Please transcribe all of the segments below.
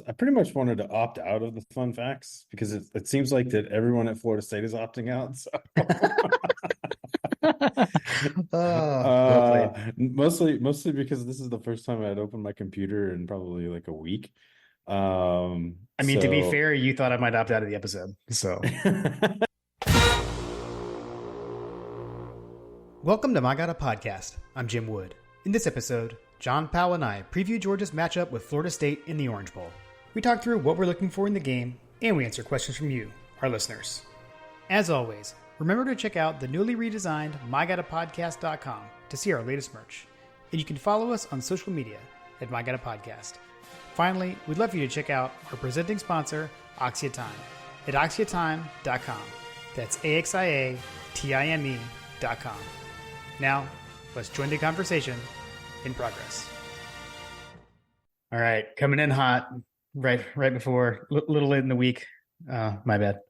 I pretty much wanted to opt out of the fun facts because it seems like that everyone at Florida State is opting out. So Well played. mostly because this is the first time I'd opened my computer in probably like a week. I mean, to be So fair, you thought I might opt out of the episode. So, welcome to My God a Podcast. I'm Jim Wood. In this episode, John Powell and I preview Georgia's matchup with Florida State in the Orange Bowl. We talk through what we're looking for in the game, and we answer questions from you, our listeners. As always, remember to check out the newly redesigned MyGottaPodcast.com to see our latest merch. And you can follow us on social media at MyGottaPodcast. Finally, we'd love for you to check out our presenting sponsor, AxiaTime, at axiatime.com. That's AXIATIME.com. Now, let's join the conversation in progress. All right, coming in hot, right before, little late in the week. My bad.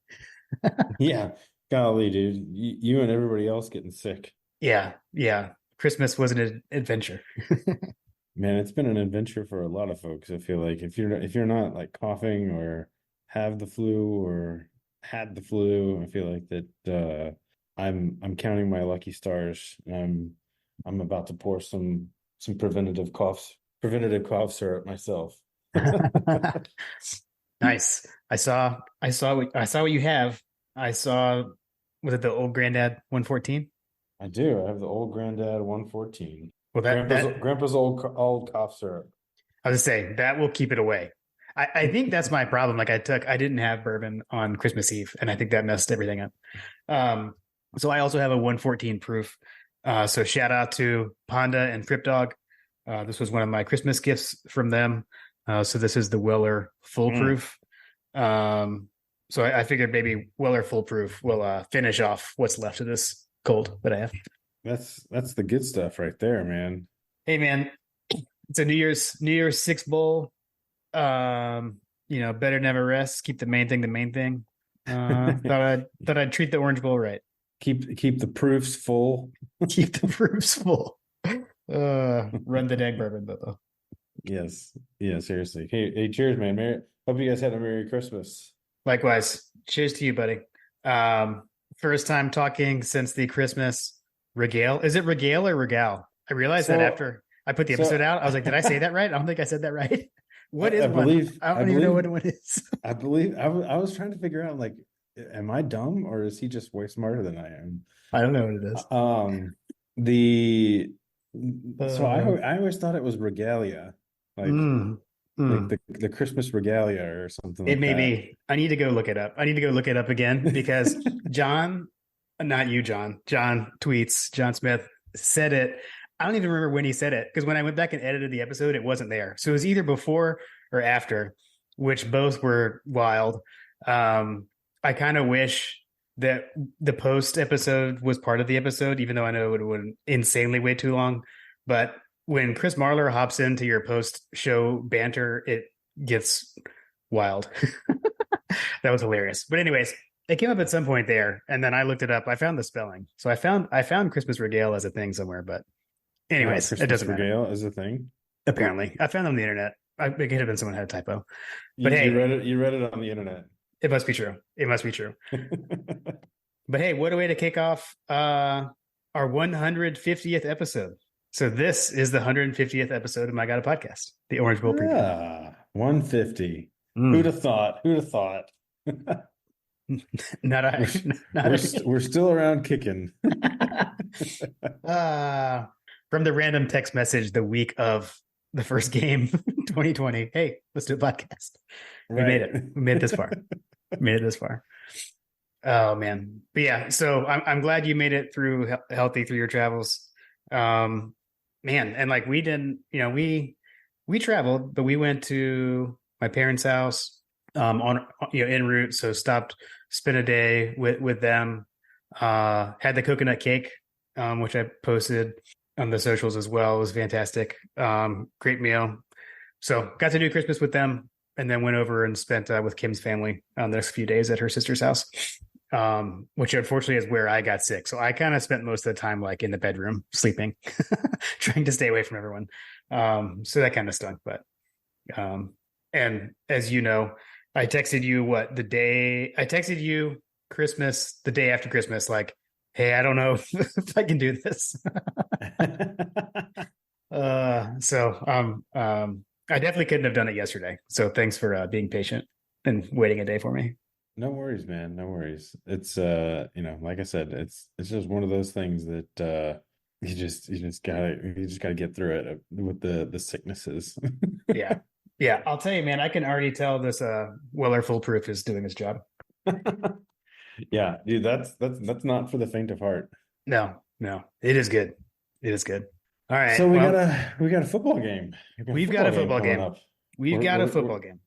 yeah, golly, dude, you and everybody else getting sick. Yeah. Christmas was an adventure. Man, it's been an adventure for a lot of folks. I feel like if you're not like coughing or have the flu or had the flu, I feel like that I'm counting my lucky stars. I'm about to pour some preventative cough syrup myself. Nice. I saw what you have. I saw, was it the old granddad 114? I do. I have the old granddad 114. Well, Grandpa's old cough syrup. I was gonna say that will keep it away. I think that's my problem. Like I didn't have bourbon on Christmas Eve, and I think that messed everything up. So I also have a 114 proof. So shout out to Ponda and Trip Dog. This was one of my Christmas gifts from them. So this is the Weller Full Proof. So I figured maybe Weller Full Proof will finish off what's left of this cold that I have. That's the good stuff right there, man. Hey, man, it's a New Year's Six bowl. Better never rest. Keep the main thing the main thing. Thought I'd treat the Orange Bowl right. Keep the proofs full. Keep the proofs full. Run the dang bourbon, though. Yes. Yeah, seriously. Hey, cheers, man. Hope you guys had a Merry Christmas. Likewise. Cheers to you, buddy. First time talking since the Christmas regale. Is it regale or regale? I realized that after I put the episode out, I was like, did I say that right? I don't think I said that right. What is one? I don't even know what one is. I believe I was trying to figure out, like, am I dumb or is he just way smarter than I am? I don't know what it is. So I always thought it was regalia, like the Christmas regalia or something. It may be. I need to go look it up. I need to go look it up again because John, not you, John tweets, John Smith said it. I don't even remember when he said it because when I went back and edited the episode, it wasn't there. So it was either before or after, which both were wild. I kind of wish that the post episode was part of the episode, even though I know it would insanely way too long. But when Chris Marler hops into your post show banter, it gets wild. That was hilarious. But anyways, it came up at some point there, and then I looked it up. I found the spelling, so I found Christmas regale as a thing somewhere. But anyways, it doesn't matter. Regale as a thing. Apparently, I found it on the internet. It could have been someone had a typo. But you read it on the internet. It must be true. But hey, what a way to kick off our 150th episode. So this is the 150th episode of My God a Podcast, the Orange Bowl preview. Yeah, 150. Who'd have thought? We're still around kicking. From the random text message the week of the first game, 2020. Hey, let's do a podcast. Right. We made it. We made it this far. Oh man. But yeah, so I'm glad you made it through healthy through your travels. Man, and like we didn't, we traveled, but we went to my parents' house on en route, so stopped, spent a day with them. Had the coconut cake, which I posted on the socials as well. It was fantastic. Great meal. So got to do Christmas with them, and then went over and spent with Kim's family the next few days at her sister's house, which unfortunately is where I got sick. So I kind of spent most of the time like in the bedroom sleeping, trying to stay away from everyone. So that kind of stunk. But And as you know, I texted you I texted you Christmas, the day after Christmas, like, hey, I don't know if I can do this. I definitely couldn't have done it yesterday. So thanks for being patient and waiting a day for me. No worries, man. No worries. It's like I said, it's just one of those things that you just gotta get through it with the sicknesses. Yeah. Yeah. I'll tell you, man, I can already tell this Weller Foolproof is doing his job. Yeah, dude, that's not for the faint of heart. No, no, it is good. It is good. All So right. we got Well, a football game. We got a we've got football a game football coming game. up. We've We're got a we're, we're football game.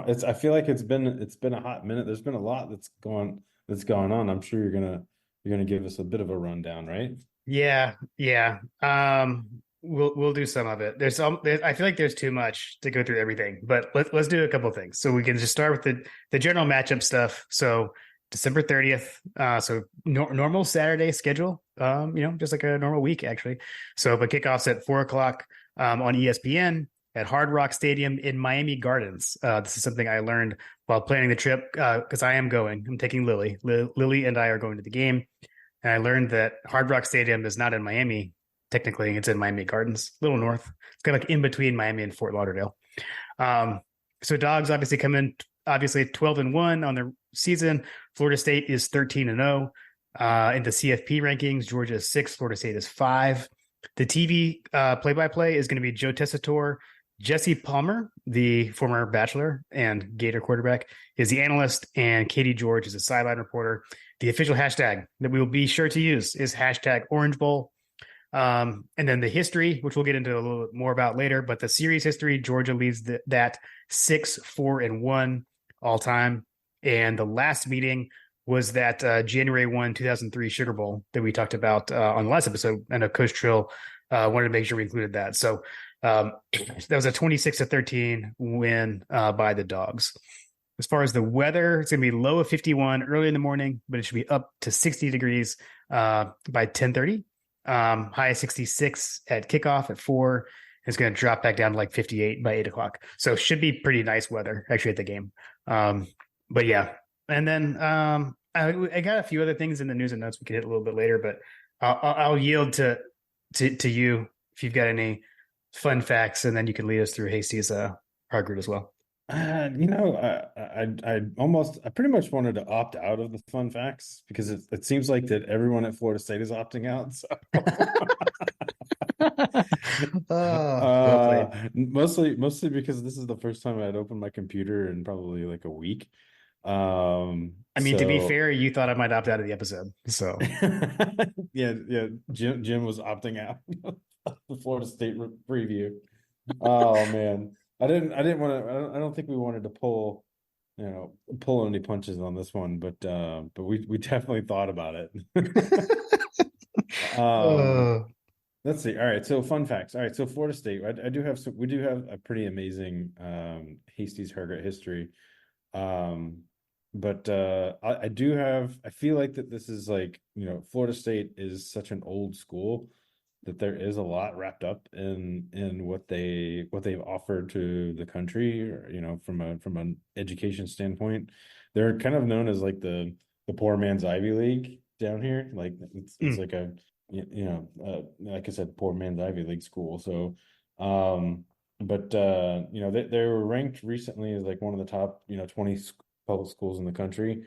it's I feel like it's been a hot minute. There's been a lot that's gone on. I'm sure you're gonna give us a bit of a rundown, right? Yeah, yeah. We'll do some of it. I feel like there's too much to go through everything, but let's do a couple of things. So we can just start with the general matchup stuff. So December 30th. So normal Saturday schedule. Just like a normal week actually. So but kickoffs at 4 o'clock on ESPN at Hard Rock Stadium in Miami Gardens. This is something I learned while planning the trip because I am going. I'm taking Lily. Lily and I are going to the game. And I learned that Hard Rock Stadium is not in Miami. Technically, it's in Miami Gardens, a little north. It's kind of like in between Miami and Fort Lauderdale. Um, so dogs obviously come in, obviously 12-1 on the season. Florida State is 13-0. In the CFP rankings, Georgia is 6, Florida State is 5. The TV play-by-play is going to be Joe Tessitore. Jesse Palmer, the former Bachelor and Gator quarterback, is the analyst, and Katie George is a sideline reporter. The official hashtag that we will be sure to use is hashtag Orange Bowl. And then the history, which we'll get into a little bit more about later, but the series history, Georgia leads that 6-4-1 all time. And the last meeting was that January 1, 2003 Sugar Bowl that we talked about on the last episode. I know Coach Trill wanted to make sure we included that. So that was a 26-13 win by the Dogs. As far as the weather, it's going to be low of 51 early in the morning, but it should be up to 60 degrees by 10:30. High of 66 at kickoff at 4. It's going to drop back down to like 58 by 8 o'clock. So should be pretty nice weather actually at the game. But yeah. And then I got a few other things in the news and notes we could hit a little bit later, but I'll yield to you if you've got any fun facts, and then you can lead us through Hasty's Hargreaves as well. I pretty much wanted to opt out of the fun facts because it seems like that everyone at Florida State is opting out. So. Well played. Mostly because this is the first time I'd opened my computer in probably like a week. I mean, to be fair, you thought I might opt out of the episode, so yeah. Jim was opting out the Florida State preview. Oh man. I didn't want to. I don't think we wanted to pull any punches on this one, but we definitely thought about it. Let's see. All right, so fun facts. All right, so Florida State. We do have a pretty amazing Hasty's Hargrett history. But I feel like that this is like, Florida State is such an old school that there is a lot wrapped up in what they've offered to the country, or, from an education standpoint. They're kind of known as like the poor man's Ivy League down here. Like it's like a like I said, poor man's Ivy League school. So they were ranked recently as like one of the top 20 public schools in the country.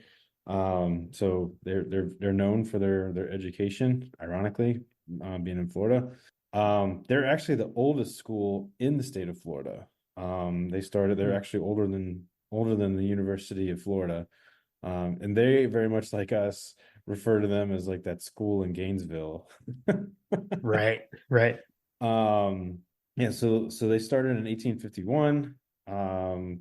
So they're known for their education, ironically, being in Florida. They're actually the oldest school in the state of Florida. They're actually older than the University of Florida. And they, very much like us, refer to them as like that school in Gainesville. Right. Yeah, so they started in 1851.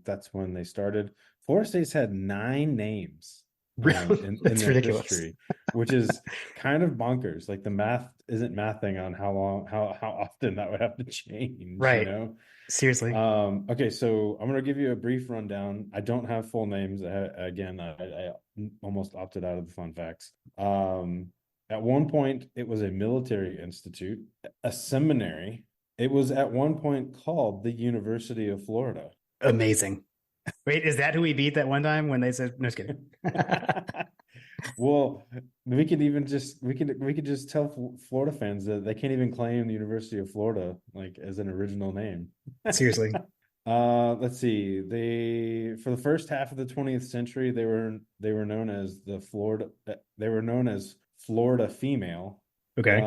That's when they started. Florida State's had 9 names in their ridiculous. history, which is kind of bonkers. Like the math isn't mathing on how often that would have to change, right? Seriously. Okay, so I'm gonna give you a brief rundown. I don't have full names. Again, I almost opted out of the fun facts. At one point, it was a military institute, a seminary. It was at one point called the University of Florida. Amazing. Wait, is that who we beat that one time when they said, no, just kidding. Well, we could just tell Florida fans that they can't even claim the University of Florida like as an original name. Seriously. Let's see. They for the first half of the 20th century, they were known as Florida Female. Okay.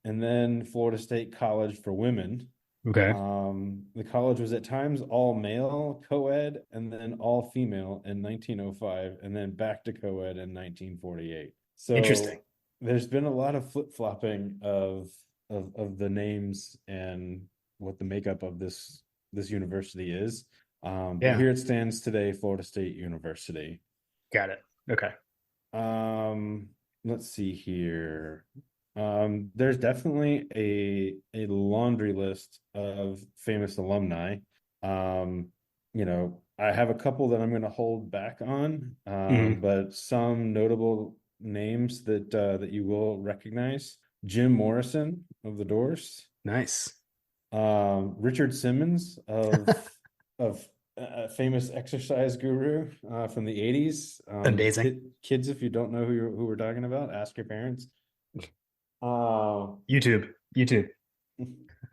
And then Florida State College for Women. Okay. The college was at times all male co-ed and then all female in 1905 and then back to co-ed in 1948. So Interesting. there's been a lot of flip-flopping of the names and what the makeup of this university is. But Yeah. here it stands today, Florida State University. Got it. Okay. Let's see here. There's definitely a laundry list of famous alumni. I have a couple that I'm going to hold back on, Mhm. but some notable names that you will recognize: Jim Morrison of the Doors, Nice. Richard Simmons of famous exercise guru from the 80s. Amazing. Kids, if you don't know who we're talking about, ask your parents. YouTube. YouTube.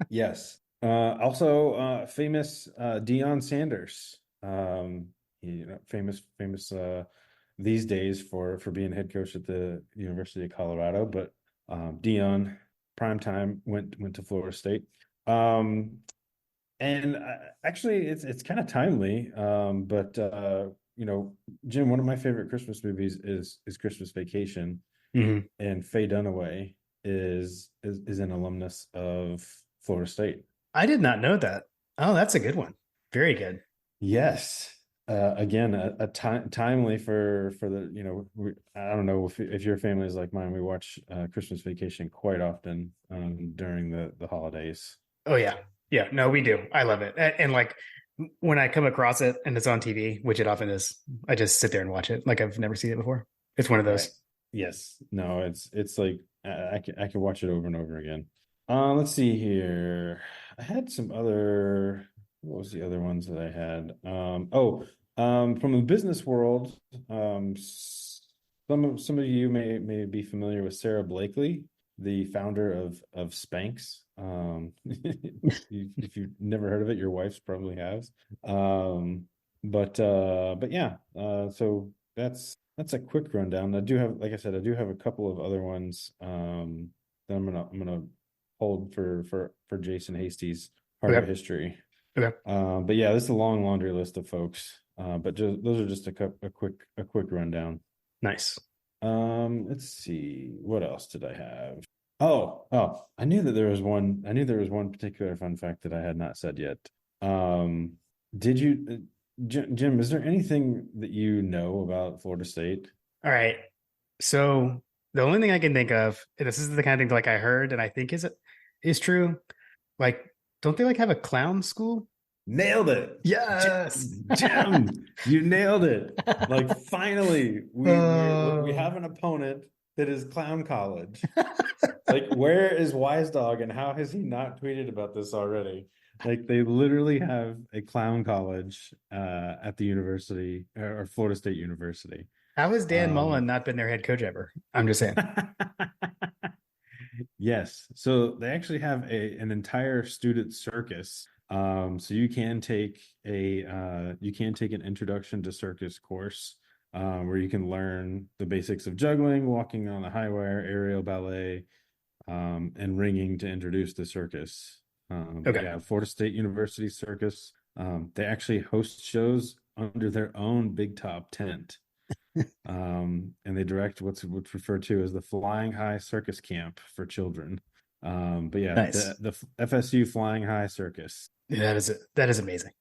Yes. Also, famous Deion Sanders. Famous these days for being head coach at the University of Colorado. But Deion, prime time, went to Florida State. And actually, it's kind of timely. But Jim, one of my favorite Christmas movies is Christmas Vacation, Mhm. and Faye Dunaway is an alumnus of Florida State. I did not know that. Oh, that's a good one. Very good. Yes. Again, timely for the I don't know if your family is like mine. We watch Christmas Vacation quite often during the holidays. Oh yeah. Yeah. No, we do. I love it. And like when I come across it and it's on TV, which it often is, I just sit there and watch it like I've never seen it before. It's one of Right. those. Yes. No, it's like I can watch it over and over again. Let's see here. I had some other. What was the other ones that I had? From the business world, some of you may be familiar with Sarah Blakely, the founder of Spanx. If you've never heard of it, your wife's probably has. But yeah. So that's a quick rundown. I do have, like I said, I do have a couple of other ones that I'm gonna hold for Jason Hasty's Heart of Okay. History. Okay. But yeah, this is a long laundry list of folks. But those are just a quick rundown. Nice. Let's see, what else did I have? Oh, I knew there was one particular fun fact that I had not said yet. Did you, Jim, is there anything that you know about Florida State? All right. So the only thing I can think of, and this is the kind of thing like I heard and I think is true. Like, don't they like have a clown school? Nailed it. Yes. Jim, you nailed it. Like finally, we have an opponent that is clown college. Like, where is Wise Dog and how has he not tweeted about this already? Like, they literally have a clown college at the university or Florida State University. How has Dan Mullen Um, not been their head coach ever? I'm just saying. Yes. So they actually have an entire student circus. So you can take an introduction to circus course, where you can learn the basics of juggling, walking on the high wire, aerial ballet, and ringing to introduce the circus. Okay. Yeah, Florida State University Circus. They actually host shows under their own big top tent. And they direct what's referred to as the Flying High Circus Camp for children. But yeah, Nice. the FSU Flying High Circus. Yeah, that is amazing.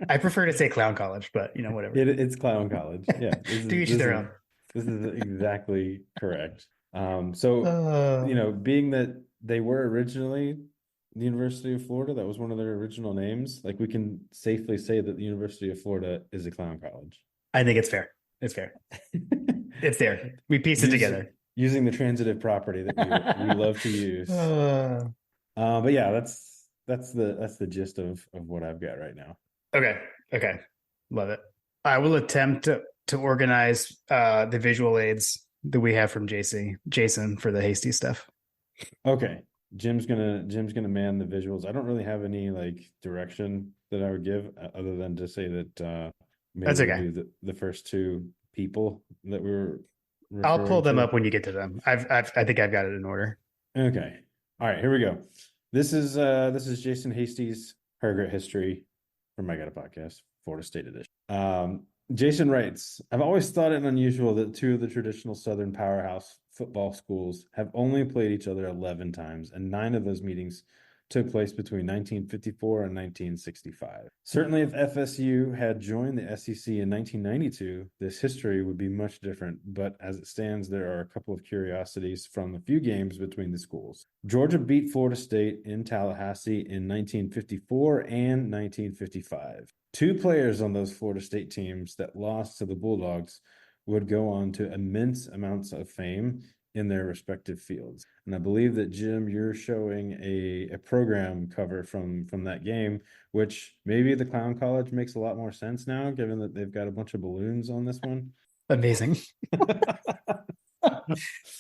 I prefer to say clown college, but whatever. It's clown college. Yeah, To each their own. this is exactly correct. So Uh, being that they were originally the University of Florida, that was one of their original names. Like, we can safely say that the University of Florida is a clown college. I think it's fair. It's fair. It's there. We piece it together. Using the transitive property that we love to use. But yeah, that's the gist of what I've got right now. Okay. Okay. Love it. I will attempt to organize the visual aids that we have from Jason for the hasty stuff. Okay. Jim's gonna man the visuals. I don't really have any like direction that I would give other than to say that maybe That's we'll okay. do the first two people that we were I'll pull referring them to. up when you get to them. I think I've got it in order. Okay. All right, here we go. This is Jason Hasty's Her Grit History from My Got a Podcast, Florida State Edition. Jason writes, I've always thought it unusual that two of the traditional Southern powerhouse football schools have only played each other 11 times, and 9 of those meetings took place between 1954 and 1965. Certainly, if FSU had joined the SEC in 1992, this history would be much different, but as it stands, there are a couple of curiosities from a few games between the schools. Georgia beat Florida State in Tallahassee in 1954 and 1955. 2 players on those Florida State teams that lost to the Bulldogs would go on to immense amounts of fame in their respective fields. And I believe that, Jim, you're showing a program cover from that game, which maybe the Clown College makes a lot more sense now, given that they've got a bunch of balloons on this one. Amazing.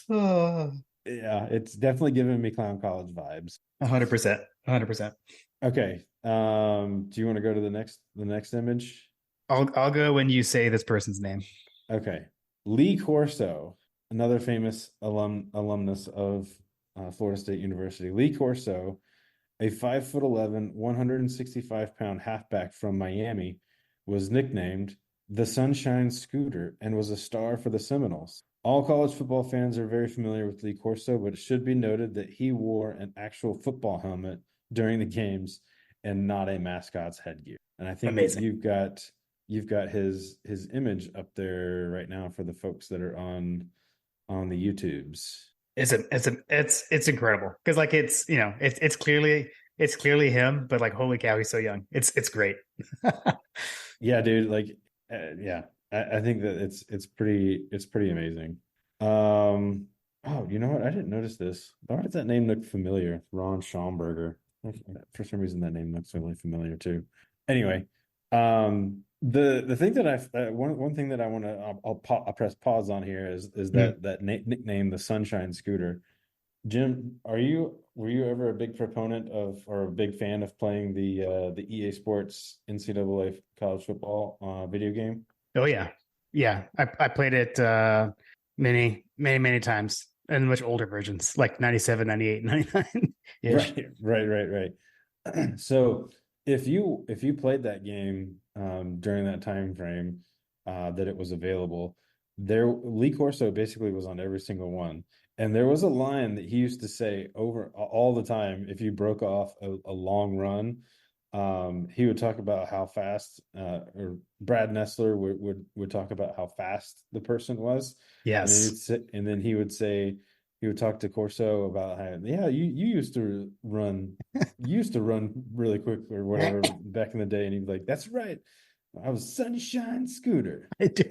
Yeah, it's definitely giving me Clown College vibes. 100%. 100%. Okay. Do you want to go to the next image? I'll go when you say this person's name. Okay. Lee Corso, another famous alumnus of Florida State University. Lee Corso, a 5'11", 165-pound halfback from Miami, was nicknamed the Sunshine Scooter and was a star for the Seminoles. All college football fans are very familiar with Lee Corso, but it should be noted that he wore an actual football helmet during the games and not a mascot's headgear. And I think that Amazing. you've got his image up there right now for the folks that are on the YouTubes. It's incredible because like it's clearly him, but like holy cow, he's so young. It's great. Yeah, dude. Like, yeah, I think that it's pretty amazing. Oh, you know what? I didn't notice this. Why does that name look familiar? Ron Schaumburger. For some reason, that name looks really familiar too. Anyway, the thing that one thing that I want to I'll press pause on here is that nickname, the Sunshine Scooter. Jim, were you ever a big proponent of or a big fan of playing the EA Sports NCAA college football video game? Oh yeah. Yeah. I played it many times and much older versions, like 97, 98, 99 ish. Right. So if you played that game during that time frame that it was available, Lee Corso basically was on every single one. And there was a line that he used to say over all the time if you broke off a long run. He would talk about how fast, or Brad Nessler would talk about how fast the person was, Yes. and then he would talk to Corso about how, yeah, you used to run really quick or whatever back in the day, and he'd be like, that's right, I was Sunshine Scooter. I do.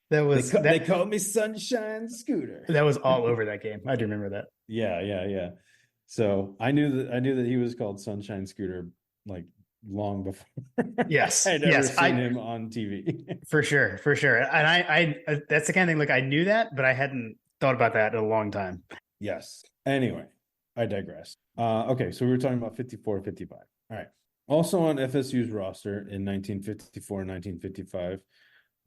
That was They called me Sunshine Scooter. that was all over that game. I do remember that. Yeah. So I knew that he was called Sunshine Scooter like long before Yes. I'd ever seen him on TV. For sure. And I that's the kind of thing, like I knew that, but I hadn't thought about that in a long time. Yes. Anyway, I digress. Okay, so we were talking about 54, 55. All right. Also on FSU's roster in 1954 and 1955,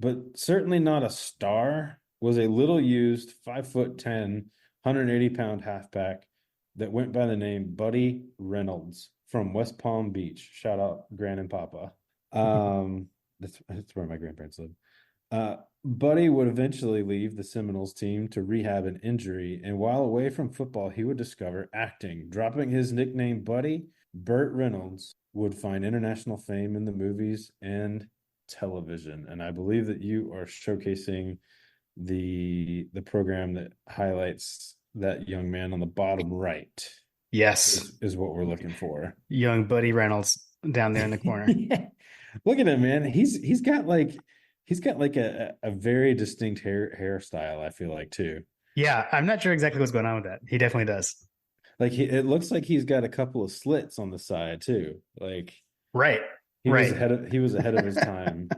but certainly not a star, was a little used 5'10", 180-pound halfback that went by the name Buddy Reynolds from West Palm Beach. Shout out Gran and Papa. That's where my grandparents live. Buddy would eventually leave the Seminoles team to rehab an injury, and while away from football, he would discover acting. Dropping his nickname Buddy, Burt Reynolds would find international fame in the movies and television. And I believe that you are showcasing the program that highlights that young man on the bottom right. Yes. Is what we're looking for. Young Buddy Reynolds down there in the corner. Yeah. Look at him, man. He's got like a very distinct hairstyle, I feel like, too. Yeah, I'm not sure exactly what's going on with that. He definitely does. Like it looks like he's got a couple of slits on the side too. Like Right. Right. he was ahead of his time.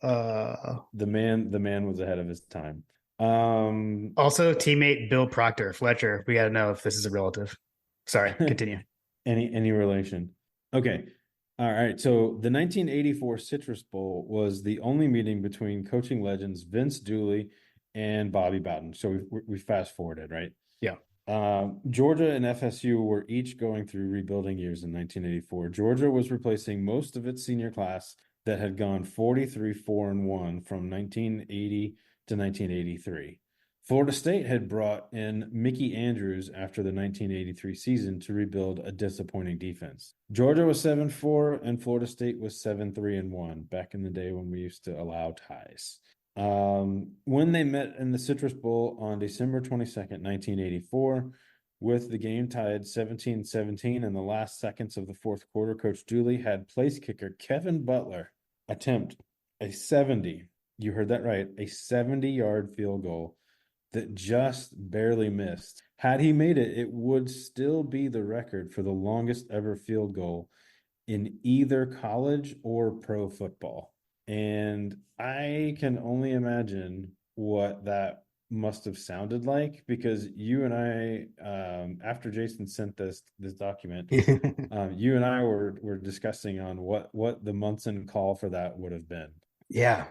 Uh, The man was ahead of his time. Also, teammate Bill Proctor, Fletcher. We got to know if this is a relative. Sorry, continue. any relation. Okay. All right. So the 1984 Citrus Bowl was the only meeting between coaching legends Vince Dooley and Bobby Bowden. So we fast forwarded, right? Yeah. Georgia and FSU were each going through rebuilding years in 1984. Georgia was replacing most of its senior class that had gone 43-4-1 from 1980 to 1983. Florida State had brought in Mickey Andrews after the 1983 season to rebuild a disappointing defense. Georgia was 7-4 and Florida State was 7-3-1 back in the day when we used to allow ties. When they met in the Citrus Bowl on December 22nd, 1984, with the game tied 17-17 in the last seconds of the fourth quarter, Coach Dooley had place kicker Kevin Butler attempt a 70, you heard that right, a 70-yard field goal that just barely missed. Had he made it, it would still be the record for the longest ever field goal in either college or pro football. And I can only imagine what that must have sounded like, because you and I, after Jason sent this document, you and I were discussing on what the Munson call for that would have been. Yeah.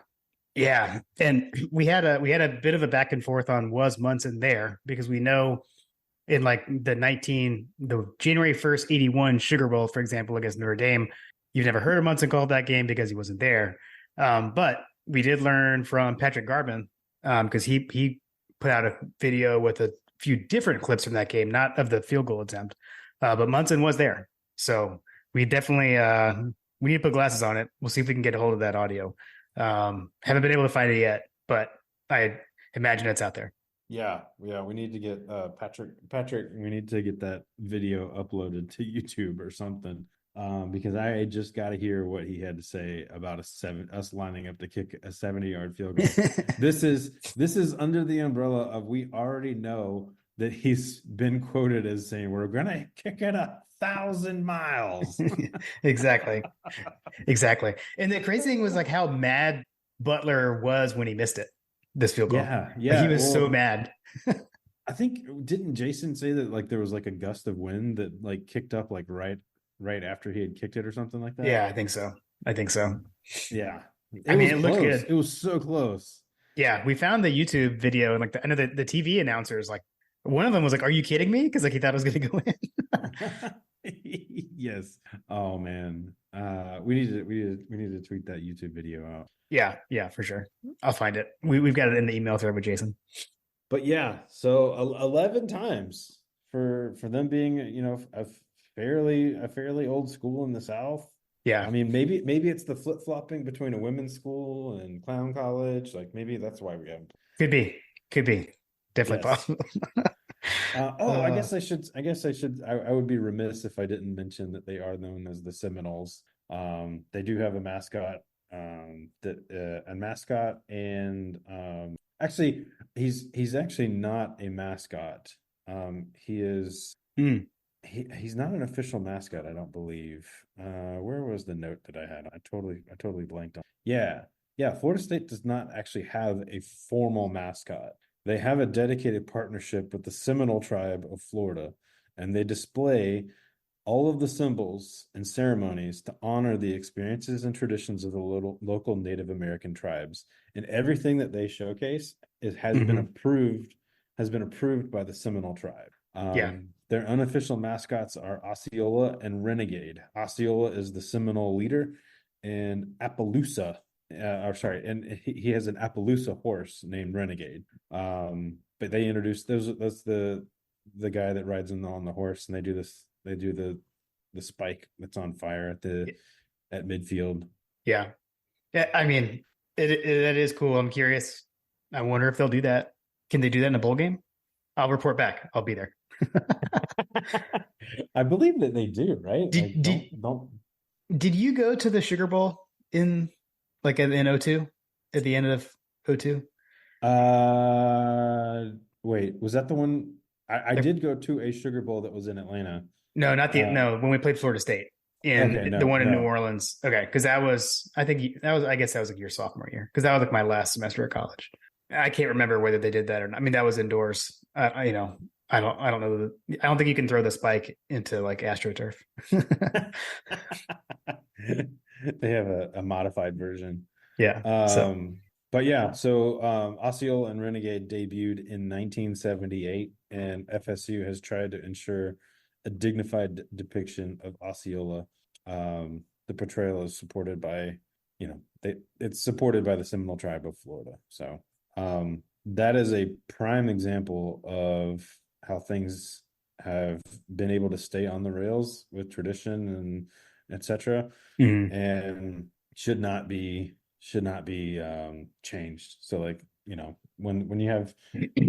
Yeah. And we had a bit of a back and forth on was Munson there, because we know in like the January 1st, 81 Sugar Bowl, for example, against Notre Dame, you've never heard of Munson called that game because he wasn't there. But we did learn from Patrick Garvin, because he put out a video with a few different clips from that game, not of the field goal attempt, but Munson was there. So we definitely we need to put glasses on it. We'll see if we can get a hold of that audio. Haven't been able to find it yet, but I imagine it's out there. Yeah, we need to get Patrick, we need to get that video uploaded to YouTube or something. Because I just got to hear what he had to say about us lining up to kick a 70-yard field goal. This is under the umbrella of, we already know that he's been quoted as saying we're gonna kick it 1,000 miles. Exactly. And the crazy thing was like how mad Butler was when he missed it, this field goal. Yeah. Like, he was so mad. I think, didn't Jason say that like there was like a gust of wind that like kicked up like right after he had kicked it or something like that? Yeah, I think so. Yeah. It looked good. It was so close. Yeah, we found the YouTube video, and like I know the TV announcers, like one of them was like, "Are you kidding me?" Because like he thought it was going to go in. Yes. Oh man. We need to tweet that YouTube video out. Yeah, for sure. I'll find it. We've got it in the email thread with Jason. But yeah, so 11 times for them being, a fairly old school in the South. Yeah. I mean, maybe it's the flip-flopping between a women's school and clown college. Like maybe that's why we have. Could be definitely possible. I guess I should. I would be remiss if I didn't mention that they are known as the Seminoles. They do have a mascot. And actually, he's actually not a mascot. He is. He's not an official mascot, I don't believe. Where was the note that I had? I totally blanked on. Yeah. Florida State does not actually have a formal mascot. They have a dedicated partnership with the Seminole Tribe of Florida, and they display all of the symbols and ceremonies to honor the experiences and traditions of the local Native American tribes. And everything that they showcase has been approved by the Seminole Tribe. Their unofficial mascots are Osceola and Renegade. Osceola is the Seminole leader, and Appaloosa, and he has an Appaloosa horse named Renegade. But they introduced that's the guy that rides on the horse, and they do the spike that's on fire at midfield. Yeah. I mean, it is cool. I'm curious. I wonder if they'll do that. Can they do that in a bowl game? I'll report back. I'll be there. I believe that they do, right? Did you go to the Sugar Bowl in 02 at the end of 02? Wait, was that the one? I did go to a Sugar Bowl that was in Atlanta. No, not the Uh, no. When we played Florida State okay, in the no, one in New no. Orleans. Okay, because that was I think that was I guess that was like your sophomore year because that was like my last semester of college. I can't remember whether they did that or not. I mean, that was indoors. You know, I don't know. I don't think you can throw the spike into like AstroTurf. They have a modified version. Yeah. So But yeah, so Osceola and Renegade debuted in 1978, and FSU has tried to ensure a dignified depiction of Osceola. The portrayal is supported by, it's supported by the Seminole Tribe of Florida. So that is a prime example of how things have been able to stay on the rails with tradition and etc. And should not be changed. So like, when you have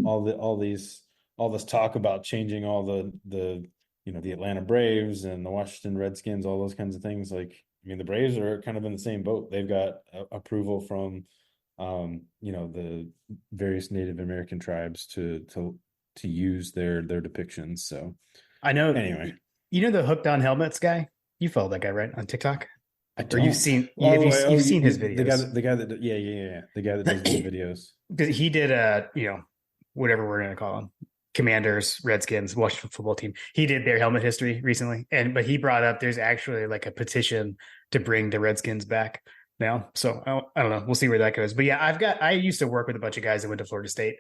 all this talk about changing all the the Atlanta Braves and the Washington Redskins, all those kinds of things, like, I mean, the Braves are kind of in the same boat. They've got approval from the various Native American tribes to use their depictions. So I know. anyway, You know the hooked on helmets guy. You follow that guy, right, on TikTok? I Or you've don't. seen Oh, you've seen his the guy, videos. the guy that, yeah, the guy that does the videos. Because he did whatever we're gonna call them, Commanders, Redskins, Washington football team. He did their helmet history recently, but he brought up there's actually like a petition to bring the Redskins back now. So I don't know. We'll see where that goes. But yeah, I used to work with a bunch of guys that went to Florida State,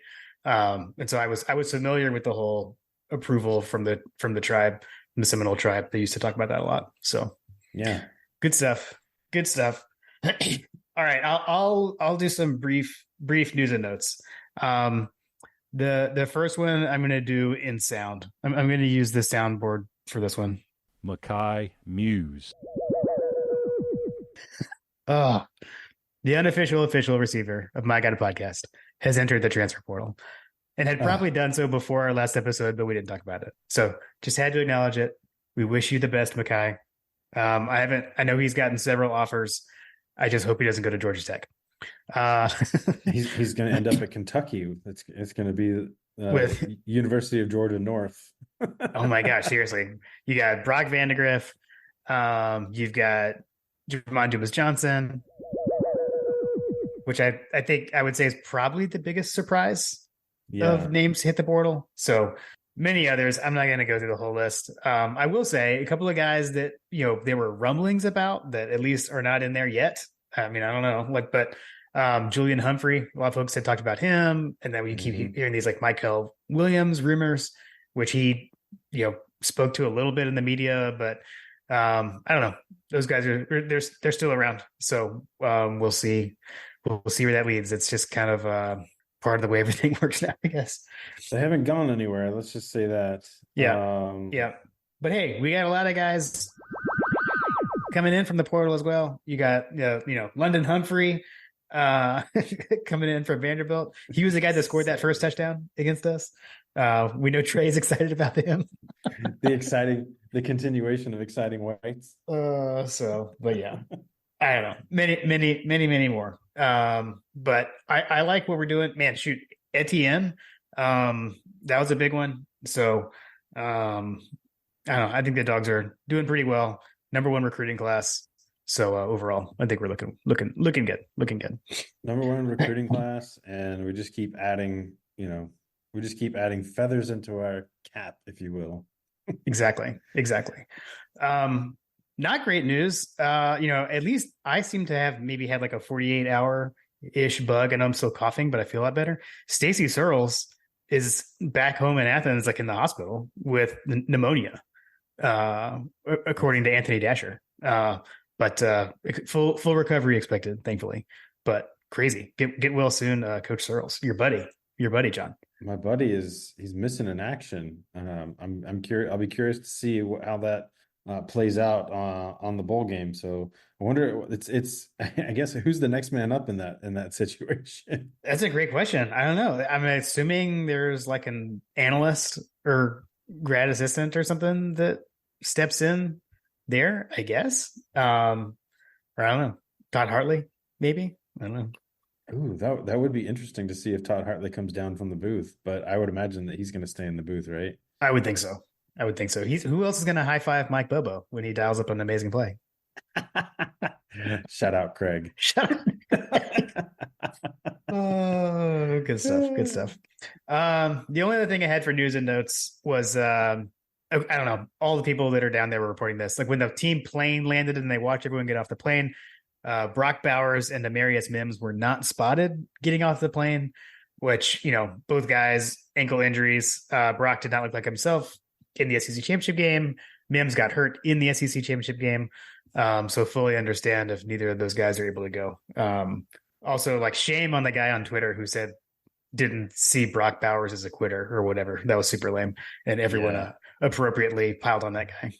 and so I was familiar with the whole approval from the tribe, from the Seminole tribe. They used to talk about that a lot. So Yeah. good stuff. Good stuff. All right, I'll do some brief news and notes. The first one I'm going to do in sound. I'm going to use the soundboard for this one. Mackay Muse. Oh, the unofficial official receiver of My Guided Podcast has entered the transfer portal and had probably done so before our last episode, but we didn't talk about it. So just had to acknowledge it. We wish you the best, Mackay. I know he's gotten several offers. I just hope he doesn't go to Georgia Tech. He's going to end up at Kentucky. It's going to be with University of Georgia North. Oh my gosh, seriously. You got Brock Vandegrift. You've got Jermon Dumas-Johnson, which I think I would say is probably the biggest surprise of names hit the portal. So many others. I'm not going to go through the whole list. I will say a couple of guys that, there were rumblings about that at least are not in there yet. I mean, I don't know, but Julian Humphrey, a lot of folks had talked about him. And then we keep hearing these like Michael Williams rumors, which he, spoke to a little bit in the media, but I don't know. Those guys they're still around. So we'll see. We'll see where that leads. It's just kind of part of the way everything works now, I guess. They haven't gone anywhere. Let's just say that. Yeah. Yeah. But hey, we got a lot of guys coming in from the portal as well. You got, London Humphrey coming in from Vanderbilt. He was the guy that scored that first touchdown against us. We know Trey's excited about him. the continuation of exciting whites. But yeah, I don't know. Many more. But I like what we're doing. Man, shoot, Etienne. That was a big one. So I don't know. I think the Dogs are doing pretty well. Number 1 recruiting class. So overall, I think we're looking good. Looking good. Number 1 recruiting class, and we just keep adding, feathers into our cap, if you will. Exactly. Not great news. At least I seem to have maybe had like a 48-hour-ish bug, and I'm still coughing, but I feel a lot better. Stacy Searles is back home in Athens, like in the hospital with pneumonia, according to Anthony Dasher. But full recovery expected, thankfully. But crazy. Get well soon, Coach Searles. Your buddy, John. My buddy he's missing in action. I'm curious. I'll be curious to see how that plays out on the bowl game. So I wonder. It's. I guess who's the next man up in that situation? That's a great question. I don't know. I'm assuming there's like an analyst or grad assistant or something that steps in there, I guess. Or I don't know. Todd Hartley, maybe. I don't know. Ooh, that would be interesting to see if Todd Hartley comes down from the booth, but I would imagine that he's going to stay in the booth, right? I would think so. I would think so. Who else is going to high five Mike Bobo when he dials up an amazing play? Shout out Craig. Shut up. Oh, good stuff. Good stuff. The only other thing I had for news and notes was I don't know, all the people that are down there were reporting this. Like when the team plane landed and they watched everyone get off the plane, Brock Bowers and Demarius Mims were not spotted getting off the plane, which, both guys, ankle injuries. Brock did not look like himself in the SEC championship game. Mims got hurt in the SEC championship game. So fully understand if neither of those guys are able to go. Also, like, shame on the guy on Twitter who said didn't see Brock Bowers as a quitter or whatever. That was super lame. And everyone appropriately piled on that guy.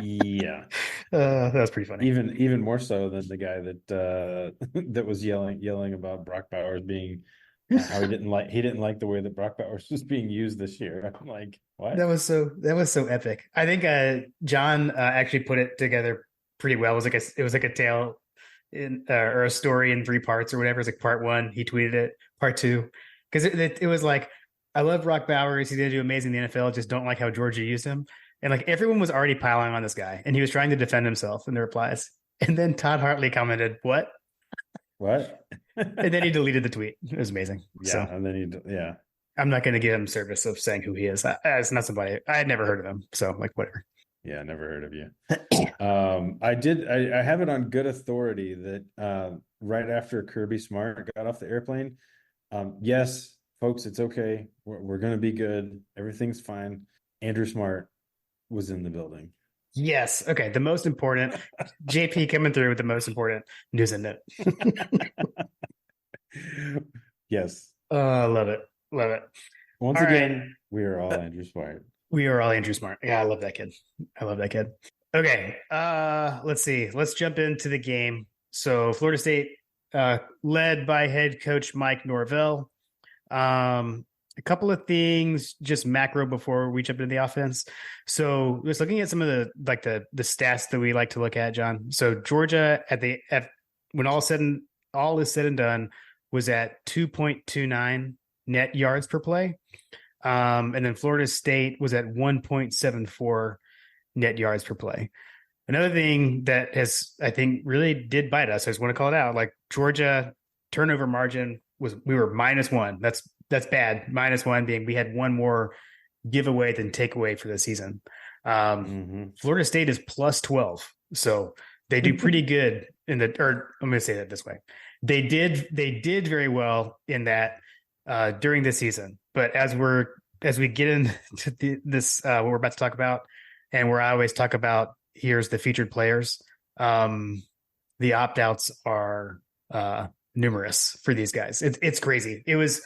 Yeah. That was pretty funny. Even more so than the guy that that was yelling about Brock Bowers being how he didn't like the way that Brock Bowers was being used this year. I'm like, what? That was so epic. I think John actually put it together pretty well. It was like a tale in or a story in 3 parts or whatever. It's like part 1, he tweeted it. Part 2, because it was like, I love Brock Bowers. He's going to do amazing in the NFL. Just don't like how Georgia used him. And like everyone was already piling on this guy, and he was trying to defend himself in the replies. And then Todd Hartley commented, "What? What?" And then he deleted the tweet. It was amazing. Yeah, so, and then I'm not going to give him service of saying who he is. It's not somebody I had never heard of him. So like whatever. Yeah, never heard of you. I have it on good authority that right after Kirby Smart got off the airplane, yes, folks, it's okay. We're going to be good. Everything's fine. Andrew Smart was in the building. Yes. Okay. The most important, JP coming through with the most important news and note. Yes. Love it. Love it. Once all again, right. we are all Andrew Smart. We are all Andrew Smart. Yeah, I love that kid. Okay. Let's see. Let's jump into the game. So Florida State, led by head coach Mike Norvell. A couple of things, just macro before we jump into the offense. So just looking at some of the stats that we like to look at, John. So Georgia when all is said and done was at 2.29 net yards per play. And then Florida State was at 1.74 net yards per play. Another thing that I think really did bite us, I just want to call it out, like Georgia turnover margin we were -1. That's bad. -1 being we had one more giveaway than takeaway for the season. Florida State is +12. So they do pretty good I'm going to say that this way. They did very well in that during the season. But as we get into this, what we're about to talk about, and where I always talk about, here's the featured players. The opt-outs are numerous for these guys. It's crazy. It was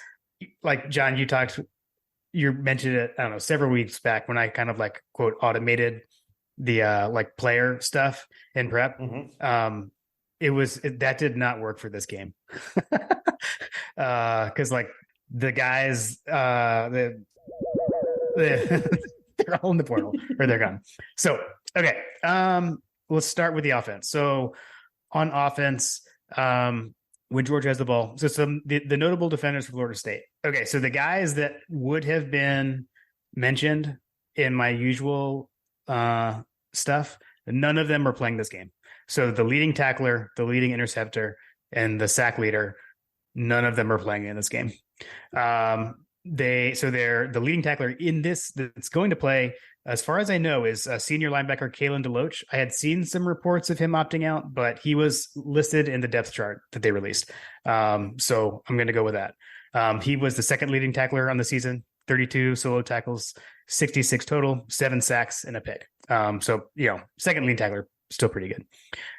like, John, you mentioned it, I don't know, several weeks back when I kind of like quote automated the like player stuff in prep. That did not work for this game. Because like the guys, they're all in the portal or they're gone. So, okay. Let's start with the offense. So on offense, when Georgia has the ball, so the notable defenders for Florida State. Okay. So the guys that would have been mentioned in my usual stuff, none of them are playing this game. So the leading tackler, the leading interceptor, and the sack leader, none of them are playing in this game. They're the leading tackler in this that's going to play, as far as I know, is senior linebacker Kalen DeLoach. I had seen some reports of him opting out, but he was listed in the depth chart that they released. So I'm going to go with that. He was the second leading tackler on the season, 32 solo tackles, 66 total, 7 sacks, and a pick. Second leading tackler, still pretty good.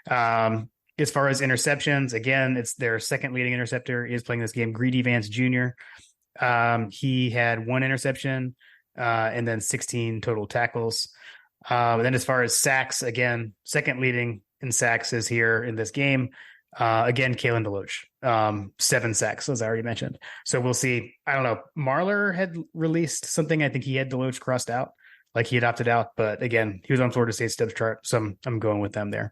As far as interceptions, again, it's their second leading interceptor is playing this game, Greedy Vance Jr. He had 1 interception and then 16 total tackles. Then as far as sacks, again, second leading in sacks is here in this game. Again, Kalen DeLoach, 7 sacks, as I already mentioned. So we'll see. I don't know. Marler had released something. I think he had DeLoach crossed out, like he had opted out. But again, he was on Florida State's depth chart, so I'm going with them there.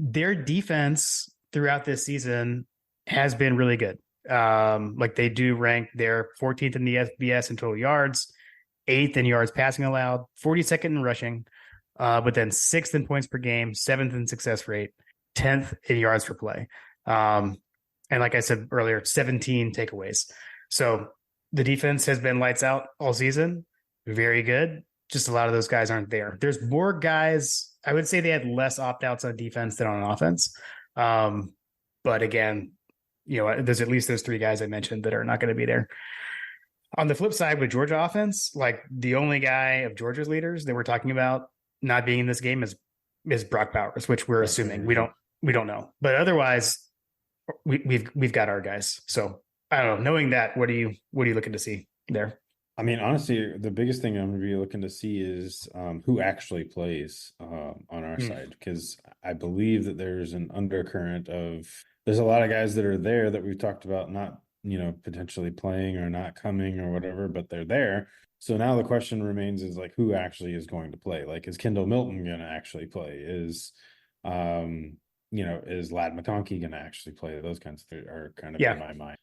Their defense throughout this season has been really good. Like they do rank their 14th in the FBS in total yards, 8th in yards passing allowed, 42nd in rushing, but then 6th in points per game, 7th in success rate, 10th in yards per play. And like I said earlier, 17 takeaways. So the defense has been lights out all season. Very good. Just a lot of those guys aren't there. There's more guys. I would say they had less opt-outs on defense than on offense. But again, there's at least those 3 guys I mentioned that are not going to be there. On the flip side, with Georgia offense, like the only guy of Georgia's leaders that we're talking about not being in this game is Brock Bowers, which we're assuming. We don't know. But otherwise, we've got our guys. So I don't know. Knowing that, what are you looking to see there? I mean, honestly, the biggest thing I'm going to be looking to see is who actually plays on our side, because I believe that there's an undercurrent of there's a lot of guys that are there that we've talked about not potentially playing or not coming or whatever, but they're there. So now the question remains is like who actually is going to play? Like, is Kendall Milton going to actually play? Is is Ladd McConkey going to actually play? Those kinds of things are kind of in my mind.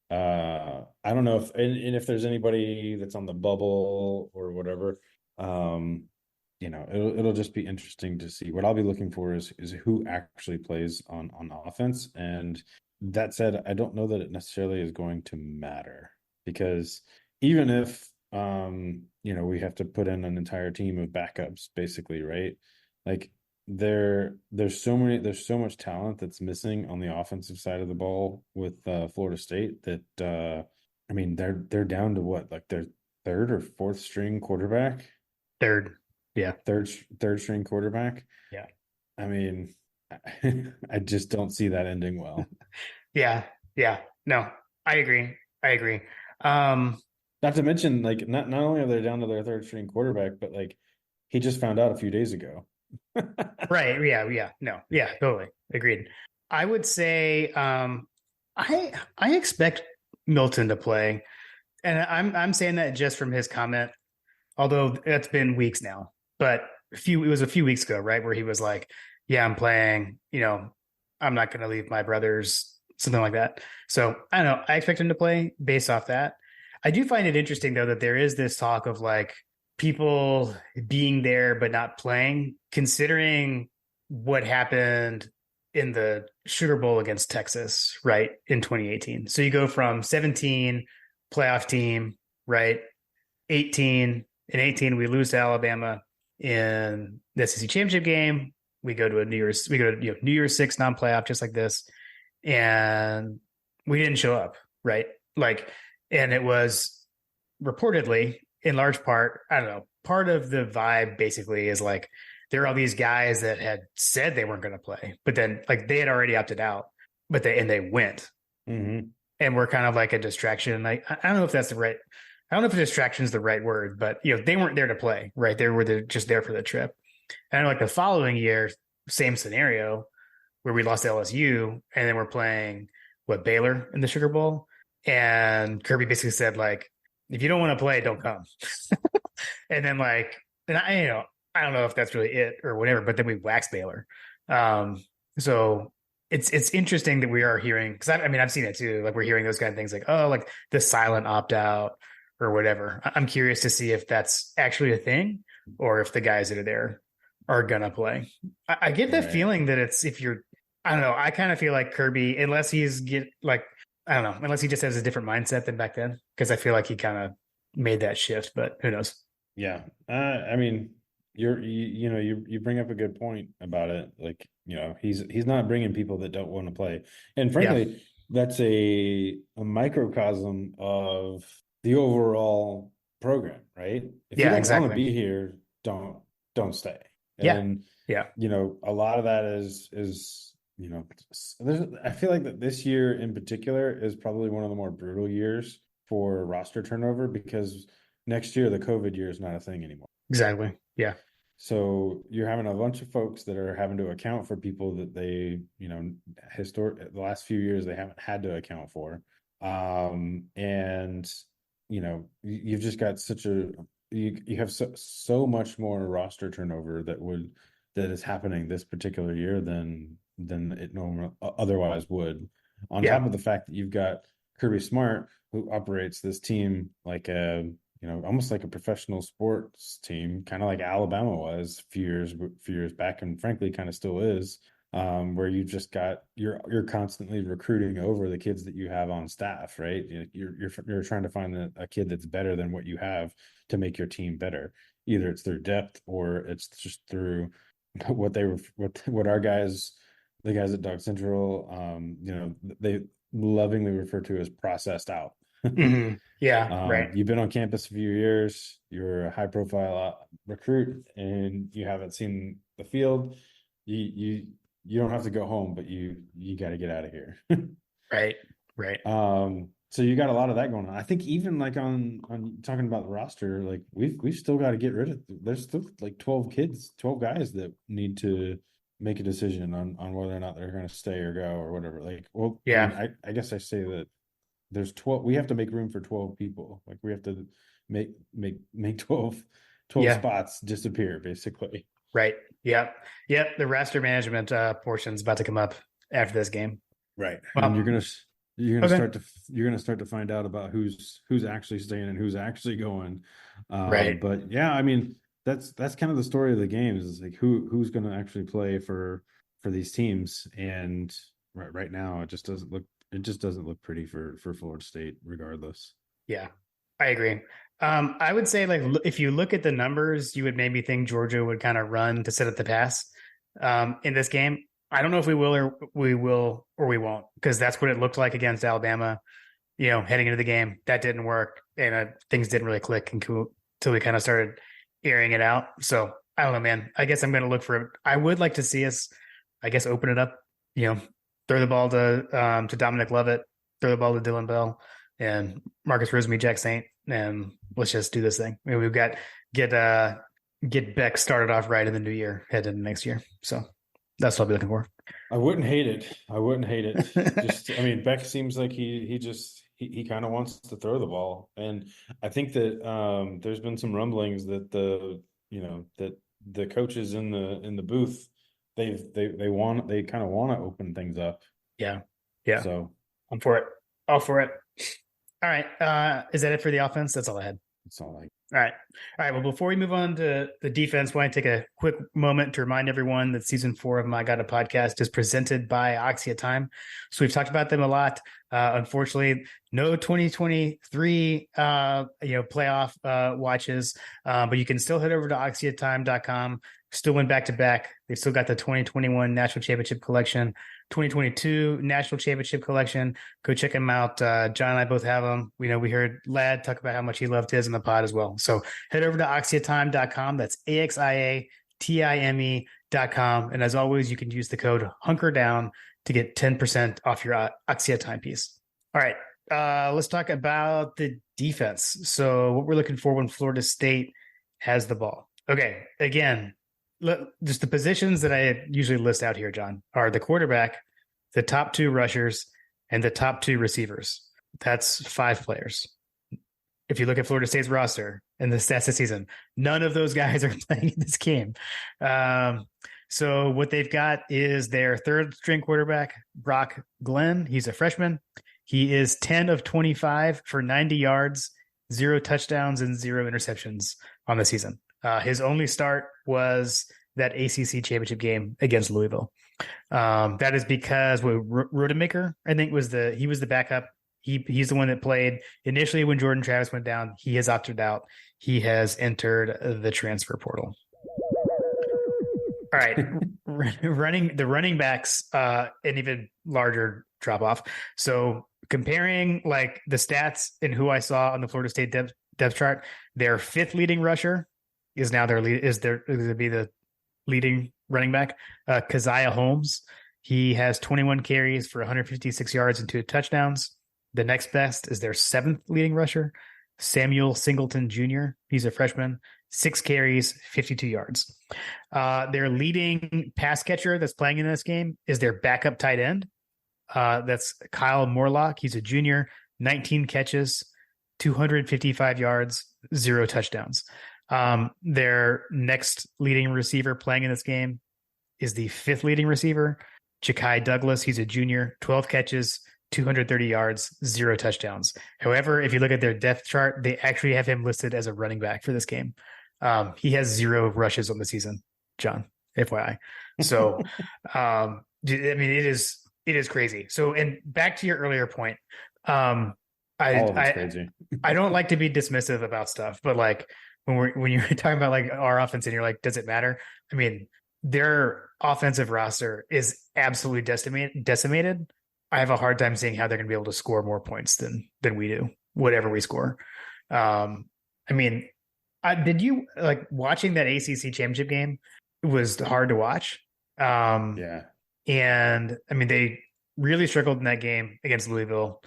I don't know if there's anybody that's on the bubble or whatever. It'll just be interesting to see. What I'll be looking for is who actually plays on offense. And that said, I don't know that it necessarily is going to matter, because even if we have to put in an entire team of backups, basically, right? Like there's so much talent that's missing on the offensive side of the ball with Florida State that they're down to what, like their third or fourth string quarterback? Third string quarterback. Yeah. I mean, I just don't see that ending well. Yeah. No, I agree. Not to mention, like, not only are they down to their third string quarterback, but like he just found out a few days ago. Right. Yeah. No. Yeah. Totally. Agreed. I would say I expect Milton to play, and I'm saying that just from his comment, although that's been weeks now. But it was a few weeks ago, right, where he was like, "Yeah, I'm playing. I'm not going to leave my brothers," something like that. So I don't know. I expect him to play based off that. I do find it interesting though that there is this talk of like people being there but not playing, considering what happened in the Sugar Bowl against Texas, right, in 2018. So you go from 17 playoff team, right, 18 in 18 we lose to Alabama in the SEC championship game. We go to New Year's 6 non-playoff just like this, and we didn't show up, right? Like, and it was reportedly in large part, I don't know, part of the vibe basically is like there are all these guys that had said they weren't going to play, but then like they had already opted out, but they went, and we're kind of like a distraction. Like I don't know if that's I don't know if distraction is the right word, but they weren't there to play, right? They were just there for the trip. And like the following year, same scenario where we lost to LSU, and then we're playing Baylor in the Sugar Bowl, and Kirby basically said like, if you don't want to play, don't come. And then I don't know if that's really it or whatever, but then we waxed Baylor. So it's interesting that we are hearing, because I've seen it too. Like we're hearing those kind of things like, oh, like the silent opt out or whatever. I'm curious to see if that's actually a thing or if the guys that are there are gonna play. I get the feeling that I don't know. I kind of feel like Kirby, unless he just has a different mindset than back then, because I feel like he kind of made that shift, but who knows? Yeah. You bring up a good point about it. Like, he's not bringing people that don't want to play. And frankly, that's a microcosm of the overall program, right? If you don't want to be here, don't stay. And a lot of that is I feel like that this year in particular is probably one of the more brutal years for roster turnover, because next year the COVID year is not a thing anymore. Exactly. Yeah. So you're having a bunch of folks that are having to account for people that they, the last few years they haven't had to account for. And you've just got you have so much more roster turnover that is happening this particular year than it normally otherwise would. on top of the fact that you've got Kirby Smart, who operates this team like a, almost like a professional sports team, kind of like Alabama was a few years back, and frankly, kind of still is. Where you've just got you're constantly recruiting over the kids that you have on staff, right? You're trying to find a kid that's better than what you have to make your team better. Either it's through depth or it's just through what our guys, the guys at Dog Central, they lovingly refer to as processed out. Mm-hmm. Yeah, right. You've been on campus a few years. You're a high profile recruit, and you haven't seen the field. You don't have to go home, but you got to get out of here. Right. So you got a lot of that going on. I think even like on talking about the roster, like we've still got to get rid of. There's still like 12 guys that need to make a decision on whether or not they're going to stay or go or whatever. Like, well, yeah, I guess I say that there's 12. We have to make room for 12 people. Like we have to make 12 spots disappear, basically. Right. Yep. The roster management portion is about to come up after this game. Right. And you're gonna start to find out about who's actually staying and who's actually going. Right. But yeah, I mean that's kind of the story of the games, is like who's gonna actually play for these teams. And right now it just doesn't look pretty for Florida State regardless. Yeah, I agree. I would say, like, if you look at the numbers, you would maybe think Georgia would kind of run to set up the pass in this game. I don't know if we will or we won't, because that's what it looked like against Alabama, heading into the game. That didn't work, and things didn't really click until we kind of started airing it out. So I don't know, man. I guess I'm going to look for – I would like to see us, I guess, open it up, throw the ball to Dominic Lovett, throw the ball to Dylan Bell and Marcus Rosemy, Jack Saint, and let's just do this thing. I mean, we've got get Beck started off right in the new year, headed into next year. So that's what I'll be looking for. I wouldn't hate it. Just, I mean, Beck seems like he kind of wants to throw the ball, and I think that there's been some rumblings that the coaches in the booth they kind of want to open things up. Yeah. So I'm for it. All for it. All right. Is that it for the offense? That's all I had. That's all I. All right. Well, before we move on to the defense, I want to take a quick moment to remind everyone that season 4 of My God, a Podcast is presented by Oxia Time. So we've talked about them a lot. Unfortunately, no 2023, playoff watches, but you can still head over to oxiatime.com. Still went back to back. They still got the 2021 National Championship Collection, 2022 National Championship Collection. Go check them out. John and I both have them. We heard Ladd talk about how much he loved his in the pod as well. So head over to oxiatime.com. That's AXIATIME.com. And as always, you can use the code HUNKERDOWN to get 10% off your Oxia timepiece. All right. Let's talk about the defense. So what we're looking for when Florida State has the ball. Okay. Again, just the positions that I usually list out here, John, are the quarterback, the top 2 rushers, and the top 2 receivers. That's 5 players. If you look at Florida State's roster and the stats this season, none of those guys are playing in this game. So what they've got is their 3rd string quarterback, Brock Glenn. He's a freshman. He is 10 of 25 for 90 yards, 0 touchdowns, and 0 interceptions on the season. His only start was that ACC championship game against Louisville. That is because Rodemaker, I think, was the backup. He's the one that played initially when Jordan Travis went down. He has opted out. He has entered the transfer portal. All right, running backs, an even larger drop off. So comparing like the stats and who I saw on the Florida State depth chart, their 5th leading rusher is now going to be the leading running back, Keziah Holmes. He has 21 carries for 156 yards and 2 touchdowns. The next best is their 7th leading rusher, Samuel Singleton Jr. He's a freshman, 6 carries, 52 yards. Their leading pass catcher that's playing in this game is their backup tight end. That's Kyle Morlock. He's a junior, 19 catches, 255 yards, 0 touchdowns. Their next leading receiver playing in this game is the 5th leading receiver, Ja'Kai Douglas. He's a junior, 12 catches, 230 yards, 0 touchdowns. However, if you look at their depth chart, they actually have him listed as a running back for this game. He has 0 rushes on the season, John, FYI. So, I mean, it is crazy. So, and back to your earlier point, All of it's crazy. I don't like to be dismissive about stuff, but like when you're talking about like our offense and you're like, does it matter? I mean, their offensive roster is absolutely decimated. I have a hard time seeing how they're going to be able to score more points than we do, whatever we score. I mean, did you like watching that ACC championship game? It was hard to watch. Yeah. And I mean, they really struggled in that game against Louisville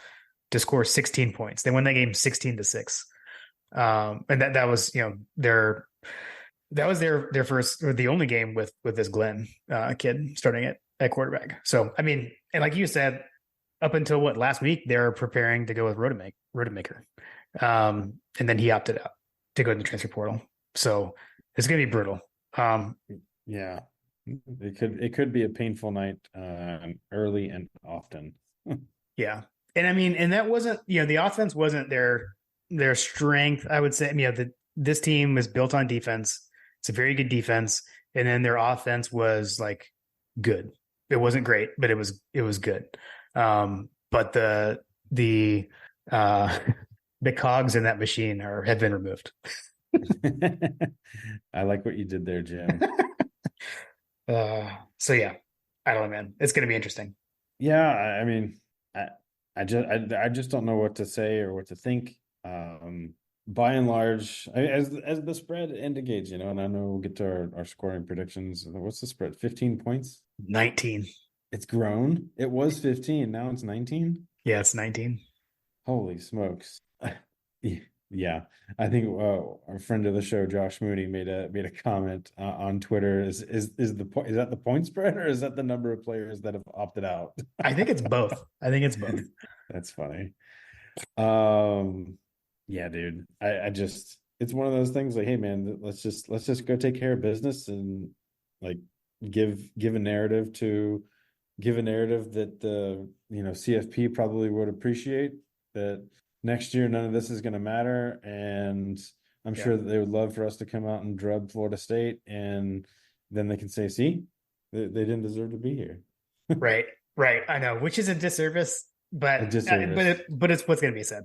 to score 16 points. They won that game 16-6. And that was, you know, their first or the only game with this Glenn kid starting at quarterback. So, I mean, and like you said, up until last week, they're preparing to go with Rodemaker. And then he opted out to go in the transfer portal. So it's going to be brutal. Yeah, it could be a painful night, early and often. Yeah. And I mean, and that wasn't, you know, the offense wasn't their strength. I would say, you know, this team was built on defense. It's a very good defense. And then their offense was like good. It wasn't great, but it was good. But the cogs in that machine have been removed. I like what you did there, Jim. So yeah, I don't know, man. It's going to be interesting. Yeah, I mean, I just don't know what to say or what to think. By and large, as the spread indicates, you know, and I know we'll get to our scoring predictions. What's the spread? 15 points? 19. It's grown. It was 15. Now it's 19. Yeah, it's 19. Holy smokes. Yeah. I think our friend of the show, Josh Mooney, made a comment on Twitter. Is that the point spread or is that the number of players that have opted out? I think it's both. That's funny. Yeah, dude. I just, it's one of those things like, hey man, let's just go take care of business and like give a narrative that the, you know, CFP probably would appreciate, that next year none of this is going to matter, and I'm sure that they would love for us to come out and drub Florida State, and then they can say, see, they didn't deserve to be here. Right. I know, which is a disservice, but it's what's going to be said,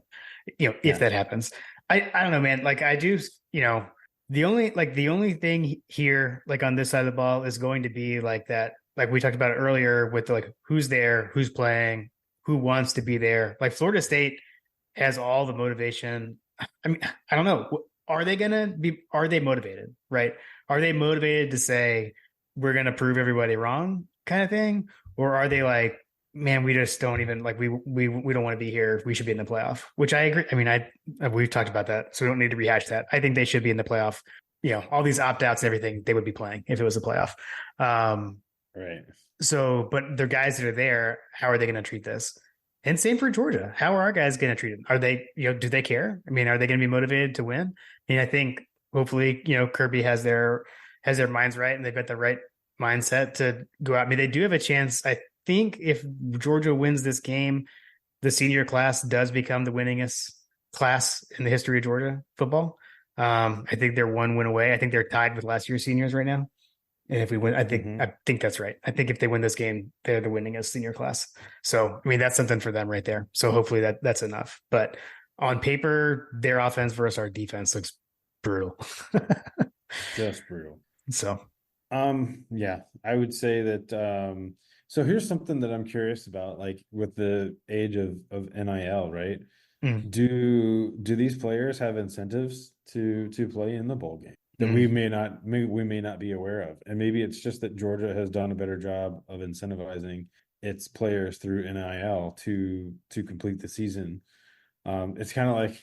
you know, if that happens. I don't know, man. Like I do, you know, the only thing here, like on this side of the ball, is going to be like that, like we talked about it earlier with like who's there, who's playing, who wants to be there. Like Florida State has all the motivation. I mean, I don't know. Are they motivated, right? Are they motivated to say, we're going to prove everybody wrong kind of thing? Or are they like, man, we just don't even like, we don't want to be here. We should be in the playoff, which I agree. I mean, we've talked about that, so we don't need to rehash that. I think they should be in the playoff. You know, all these opt-outs and everything, they would be playing if it was a playoff. Right. So, but their guys that are there, how are they going to treat this? And same for Georgia. How are our guys going to treat it? Are they, you know, do they care? I mean, are they going to be motivated to win? And I think hopefully, you know, Kirby has their minds right and they've got the right mindset to go out. I mean, they do have a chance. I think if Georgia wins this game, the senior class does become the winningest class in the history of Georgia football. I think they're 1 win away. I think they're tied with last year's seniors right now. And if we win, I think that's right. I think if they win this game, they're the winningest senior class. So, I mean, that's something for them right there. So hopefully that's enough. But on paper, their offense versus our defense looks brutal. Just brutal. So, yeah, I would say that, so here's something that I'm curious about, like with the age of NIL, right? Do these players have incentives to play in the bowl game that we may not be aware of? And maybe it's just that Georgia has done a better job of incentivizing its players through NIL to complete the season. It's kind of like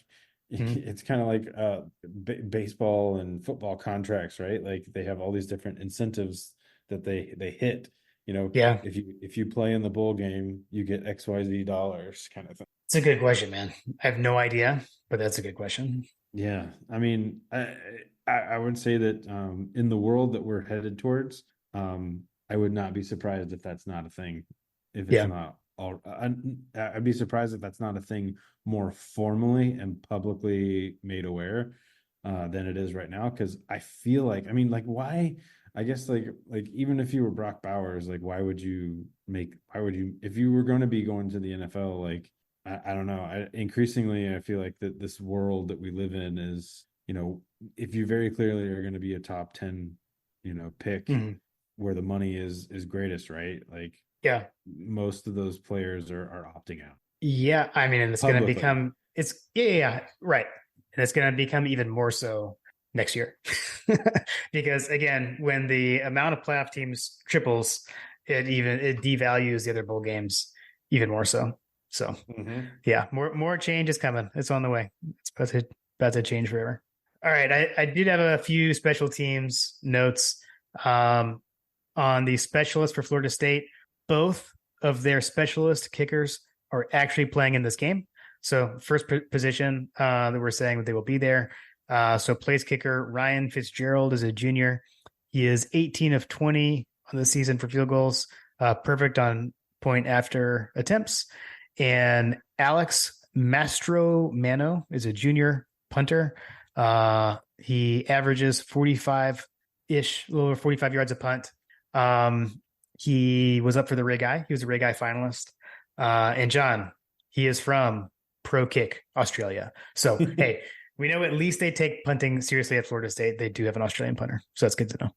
baseball and football contracts, right? Like they have all these different incentives that they hit. You know, yeah. If you play in the bowl game, you get XYZ dollars, kind of thing. It's a good question, man. I have no idea, but that's a good question. Yeah, I mean, I would say that in the world that we're headed towards, I would not be surprised if that's not a thing, if it's not I'd be surprised if that's not a thing more formally and publicly made aware than it is right now. Because I feel like, I mean, like, why? I guess like even if you were Brock Bowers, like, why would you, if you were going to be going to the NFL, like, I don't know. Increasingly, I feel like that this world that we live in is, if you very clearly are going to be a top 10, pick where the money is greatest, right? Like, Yeah. most of those players are opting out. Yeah. I mean, and it's going to Publicly. become, right. And it's going to become even more so next year. Because again, when the amount of playoff teams triples, it devalues the other bowl games even more so. So yeah, more change is coming. It's on the way. It's about to change forever. All right. I did have a few special teams notes on the specialist for Florida State. Both of their specialist kickers are actually playing in this game. So first position that we're saying that they will be there. So place kicker Ryan Fitzgerald is a junior. He is 18 of 20 on the season for field goals, perfect on point after attempts. And Alex Mastromano is a junior punter. He averages 45-ish, a little over 45 yards a punt. He was up for the Ray Guy. He was a Ray Guy finalist. And John, he is from Pro Kick, Australia. So, hey, we know at least they take punting seriously at Florida State. They do have an Australian punter. So that's good to know.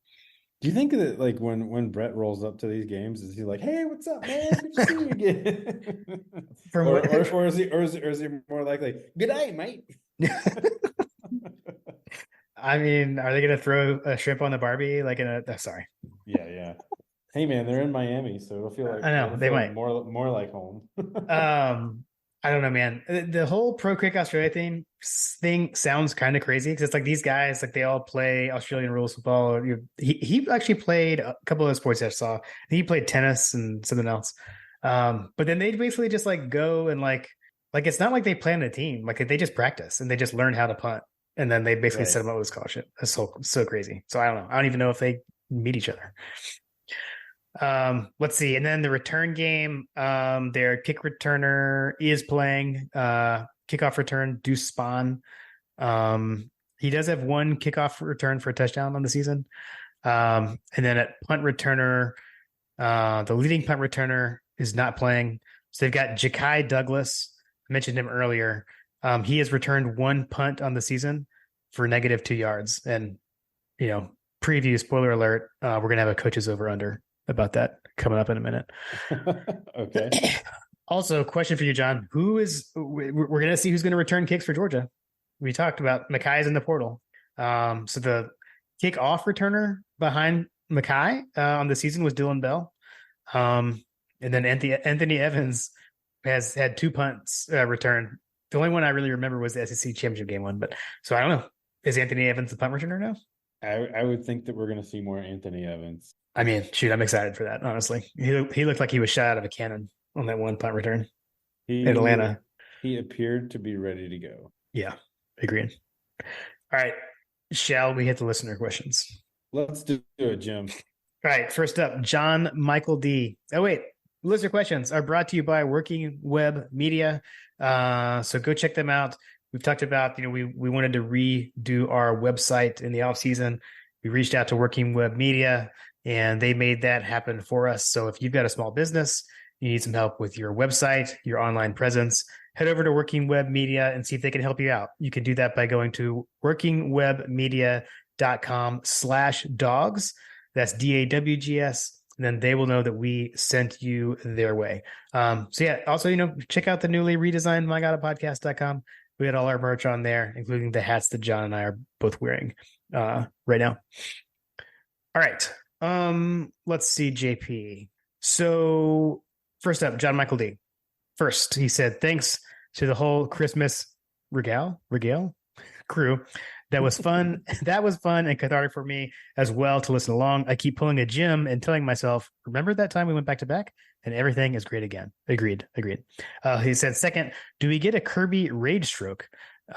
Do you think that, like, when Brett rolls up to these games, is he like, "Hey, what's up, man? Good to see you again"? or is he more likely, "Good day, mate"? I mean, are they going to throw a shrimp on the Barbie? Like sorry. Yeah. Hey, man, they're in Miami, so it'll feel like, I know they might more like home. I don't know, man. The whole Pro Kick Australia thing sounds kind of crazy because it's like these guys, like they all play Australian rules football. He actually played a couple of sports I saw. He played tennis and something else. But then they basically just like go and like it's not like they play on a team. Like they just practice and they just learn how to punt, and then they basically set them up with scholarship. That's so crazy. So I don't know. I don't even know if they meet each other. Let's see. And then the return game, their kick returner is playing kickoff return, Deuce Spahn. He does have one kickoff return for a touchdown on the season. And then at punt returner, the leading punt returner is not playing. So they've got Ja'Kai Douglas. I mentioned him earlier. He has returned one punt on the season for -2 yards. And, preview, spoiler alert, we're going to have a coaches over under about that coming up in a minute. Okay. Also, question for you, John. We're going to see who's going to return kicks for Georgia. We talked about Mackay is in the portal. So the kickoff returner behind Mackay on the season was Dylan Bell. And then Anthony Evans has had 2 punts return. The only one I really remember was the SEC championship game one. But so I don't know. Is Anthony Evans the punt returner now? I would think that we're going to see more Anthony Evans. I mean, shoot, I'm excited for that, honestly. He looked like he was shot out of a cannon on that one punt return in Atlanta. He appeared to be ready to go. Yeah, agreed. All right. Shall we hit the listener questions? Let's do it, Jim. All right. First up, John Michael D. Oh, wait. Listener questions are brought to you by Working Web Media. So go check them out. We've talked about, we wanted to redo our website in the off season. We reached out to Working Web Media, and they made that happen for us. So if you've got a small business, you need some help with your website, your online presence, head over to Working Web Media and see if they can help you out. You can do that by going to workingwebmedia.com/dogs. That's DAWGS. And then they will know that we sent you their way. So yeah, also, check out the newly redesigned MyGottaPodcast.com. We had all our merch on there, including the hats that John and I are both wearing right now. All right. Let's see, JP. So first up, John Michael D. First, he said, thanks to the whole Christmas regale crew. That was fun. That was fun and cathartic for me as well to listen along. I keep pulling a Jim and telling myself, remember that time we went back to back and everything is great again. Agreed. He said, second, do we get a Kirby rage stroke?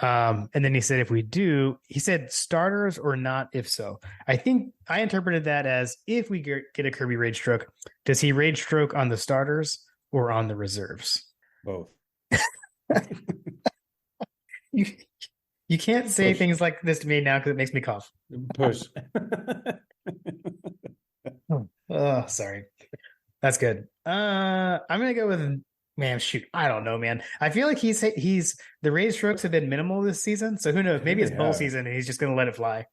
And then he said, if we do, he said starters or not, if so. I think I interpreted that as if we get a Kirby rage stroke, does he rage stroke on the starters or on the reserves? Both. You you can't say Push. things like this to me now because it makes me cough. Push. Oh, sorry. That's good. I'm gonna go with man. Shoot, I don't know, man. I feel like he's the Rays strokes have been minimal this season, so who knows? I Maybe think it's they bowl have. season and he's just gonna let it fly.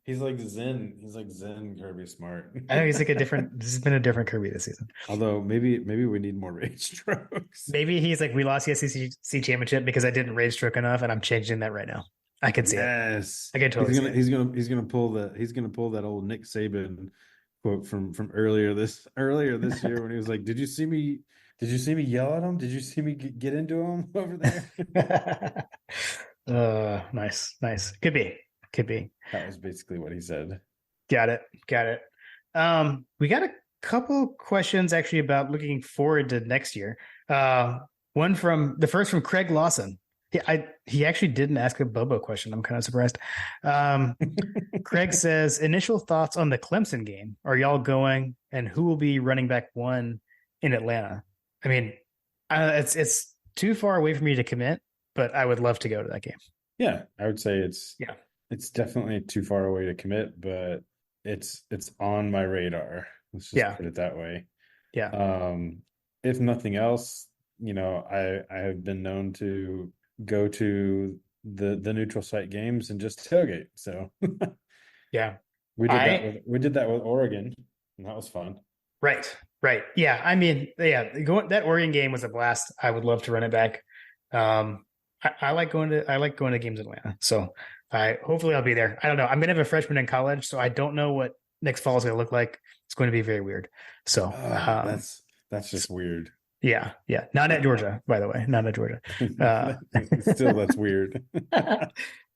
He's like Zen. He's like Zen Kirby Smart. I know he's like a different. This has been a different Kirby this season. Although maybe we need more rage strokes. Maybe he's like, we lost the SEC championship because I didn't raise stroke enough, and I'm changing that right now. I can see it. Yes. I can totally see it. He's gonna pull that old Nick Saban quote from earlier this year when he was like, Did you see me yell at him? Did you see me get into him over there? Nice. Could be. That was basically what he said. Got it. We got a couple questions actually about looking forward to next year. The first from Craig Lawson. He actually didn't ask a Bobo question. I'm kind of surprised. Craig says, initial thoughts on the Clemson game. Are y'all going, and who will be running back one in Atlanta? I mean, it's too far away for me to commit, but I would love to go to that game. Yeah, I would say it's definitely too far away to commit, but it's on my radar. Let's just put it that way. Yeah. If nothing else, I have been known to go to the neutral site games and just tailgate. So yeah, we did that with Oregon, and that was fun. Right. Yeah, I mean, that Oregon game was a blast. I would love to run it back. I like going to games in Atlanta. So hopefully I'll be there. I don't know. I'm gonna have a freshman in college, so I don't know what next fall is gonna look like. It's going to be very weird. So that's just weird. Yeah. Not at Georgia, by the way. Not at Georgia. Still, that's weird.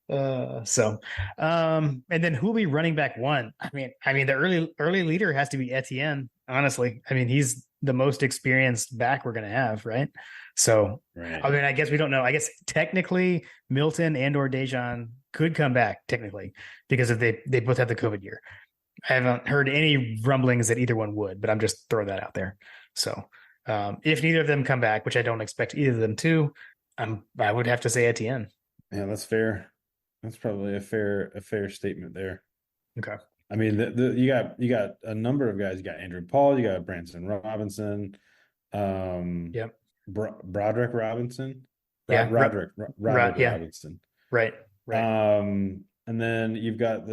And then who'll be running back one? I mean, the early leader has to be Etienne. Honestly, I mean, he's the most experienced back we're gonna have, right? So, right. I mean, I guess we don't know. I guess technically Milton and/or Dejan could come back technically because if they both have the COVID year. I haven't heard any rumblings that either one would, but I'm just throwing that out there. So. If neither of them come back, which I don't expect either of them to, I would have to say Etienne. Yeah, that's fair. That's probably a fair statement there. Okay. I mean, you got a number of guys. You got Andrew Paul. You got Branson Robinson. Yep. Broderick Robinson. Roderick Robinson. Right. And then you've got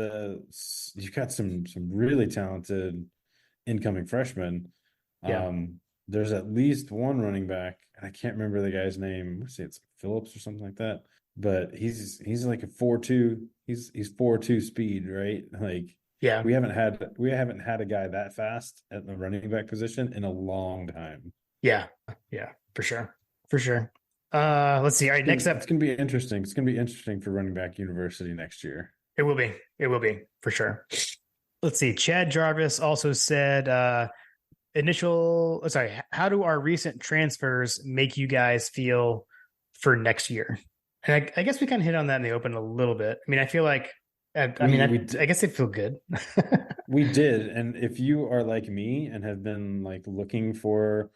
some really talented incoming freshmen. Yeah. There's at least one running back, and I can't remember the guy's name. Let's say it's Phillips or something like that. But he's like a 4.2. He's 4.2 speed, right? Like, yeah, we haven't had a guy that fast at the running back position in a long time. Yeah, for sure. Let's see. All right, next up, it's gonna be interesting. It's gonna be interesting for running back university next year. It will be for sure. Let's see. Chad Jarvis also said, how do our recent transfers make you guys feel for next year? And I guess we kind of hit on that in the open a little bit. I mean, I feel like, I guess they feel good. We did. And if you are like me and have been like looking for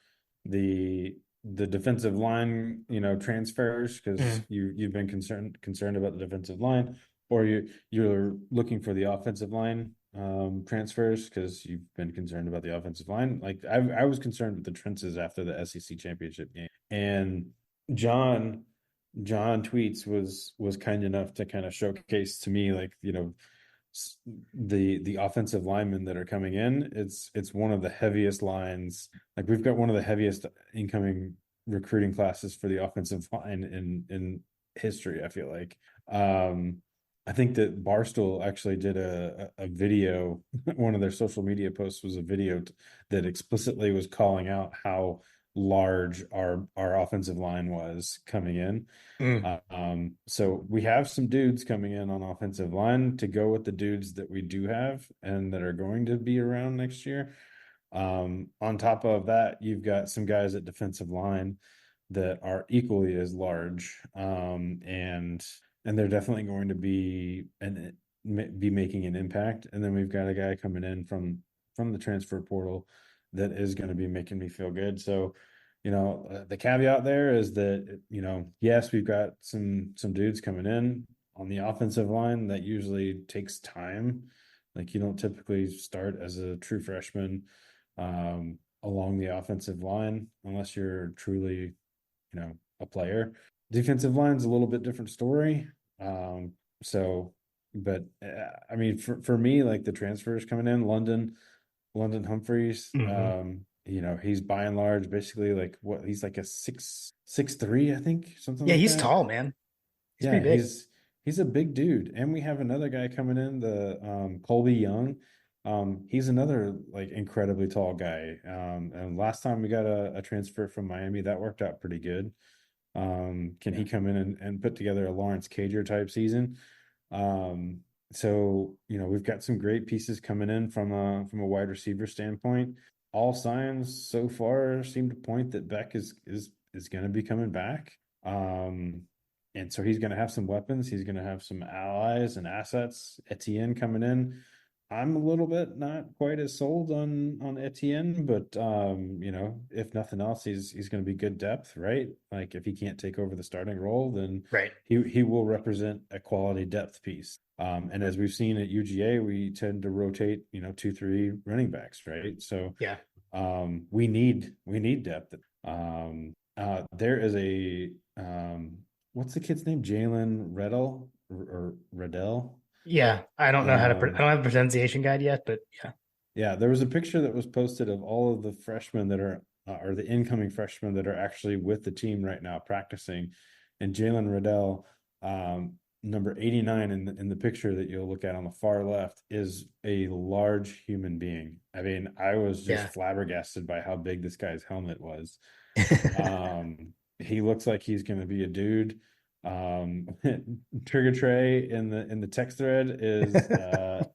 the defensive line, transfers, because you've been concerned about the defensive line, or you're looking for the offensive line transfers because you've been concerned about the offensive line. Like I was concerned with the trenches after the SEC championship game, and John Tweets was kind enough to kind of showcase to me, like, the offensive linemen that are coming in. It's one of the heaviest lines. Like, we've got one of the heaviest incoming recruiting classes for the offensive line in history, I feel like. I think that Barstool actually did a video. One of their social media posts was a video that explicitly was calling out how large our offensive line was coming in. So we have some dudes coming in on offensive line to go with the dudes that we do have and that are going to be around next year. On top of that, you've got some guys at defensive line that are equally as large, and they're definitely going to be making an impact. And then we've got a guy coming in from the transfer portal that is going to be making me feel good. So, the caveat there is that, yes, we've got some dudes coming in on the offensive line that usually takes time. Like you don't typically start as a true freshman along the offensive line unless you're truly, a player. Defensive line's a little bit different story. But I mean, for me, like the transfers coming in, London Humphreys, he's by and large basically like he's like a 6'3", I think, something Yeah, like he's that. tall, man. He's Yeah, pretty big. he's a big dude. And we have another guy coming in, the Colby Young. He's another like incredibly tall guy. And last time we got a transfer from Miami, that worked out pretty good. Can he come in and put together a Lawrence Cager type season? So we've got some great pieces coming in from a wide receiver standpoint. All signs so far seem to point that Beck is going to be coming back. And so he's going to have some weapons. He's going to have some allies and assets. Etienne coming in. I'm a little bit not quite as sold on Etienne, but if nothing else, he's going to be good depth, right? Like if he can't take over the starting role, then Right. he will represent a quality depth piece. And as we've seen at UGA, we tend to rotate, 2-3 running backs, right? So Yeah. we need depth. There is a what's the kid's name? Jalen Reddell or Reddell? Yeah, I don't know how to. I don't have a pronunciation guide yet, but yeah. Yeah, there was a picture that was posted of all of the freshmen that are, or the incoming freshmen that are actually with the team right now practicing, and Jalen Riddell, number 89 in the picture that you'll look at on the far left, is a large human being. I mean, I was just flabbergasted by how big this guy's helmet was. He looks like he's going to be a dude. Trigger Trey in the text thread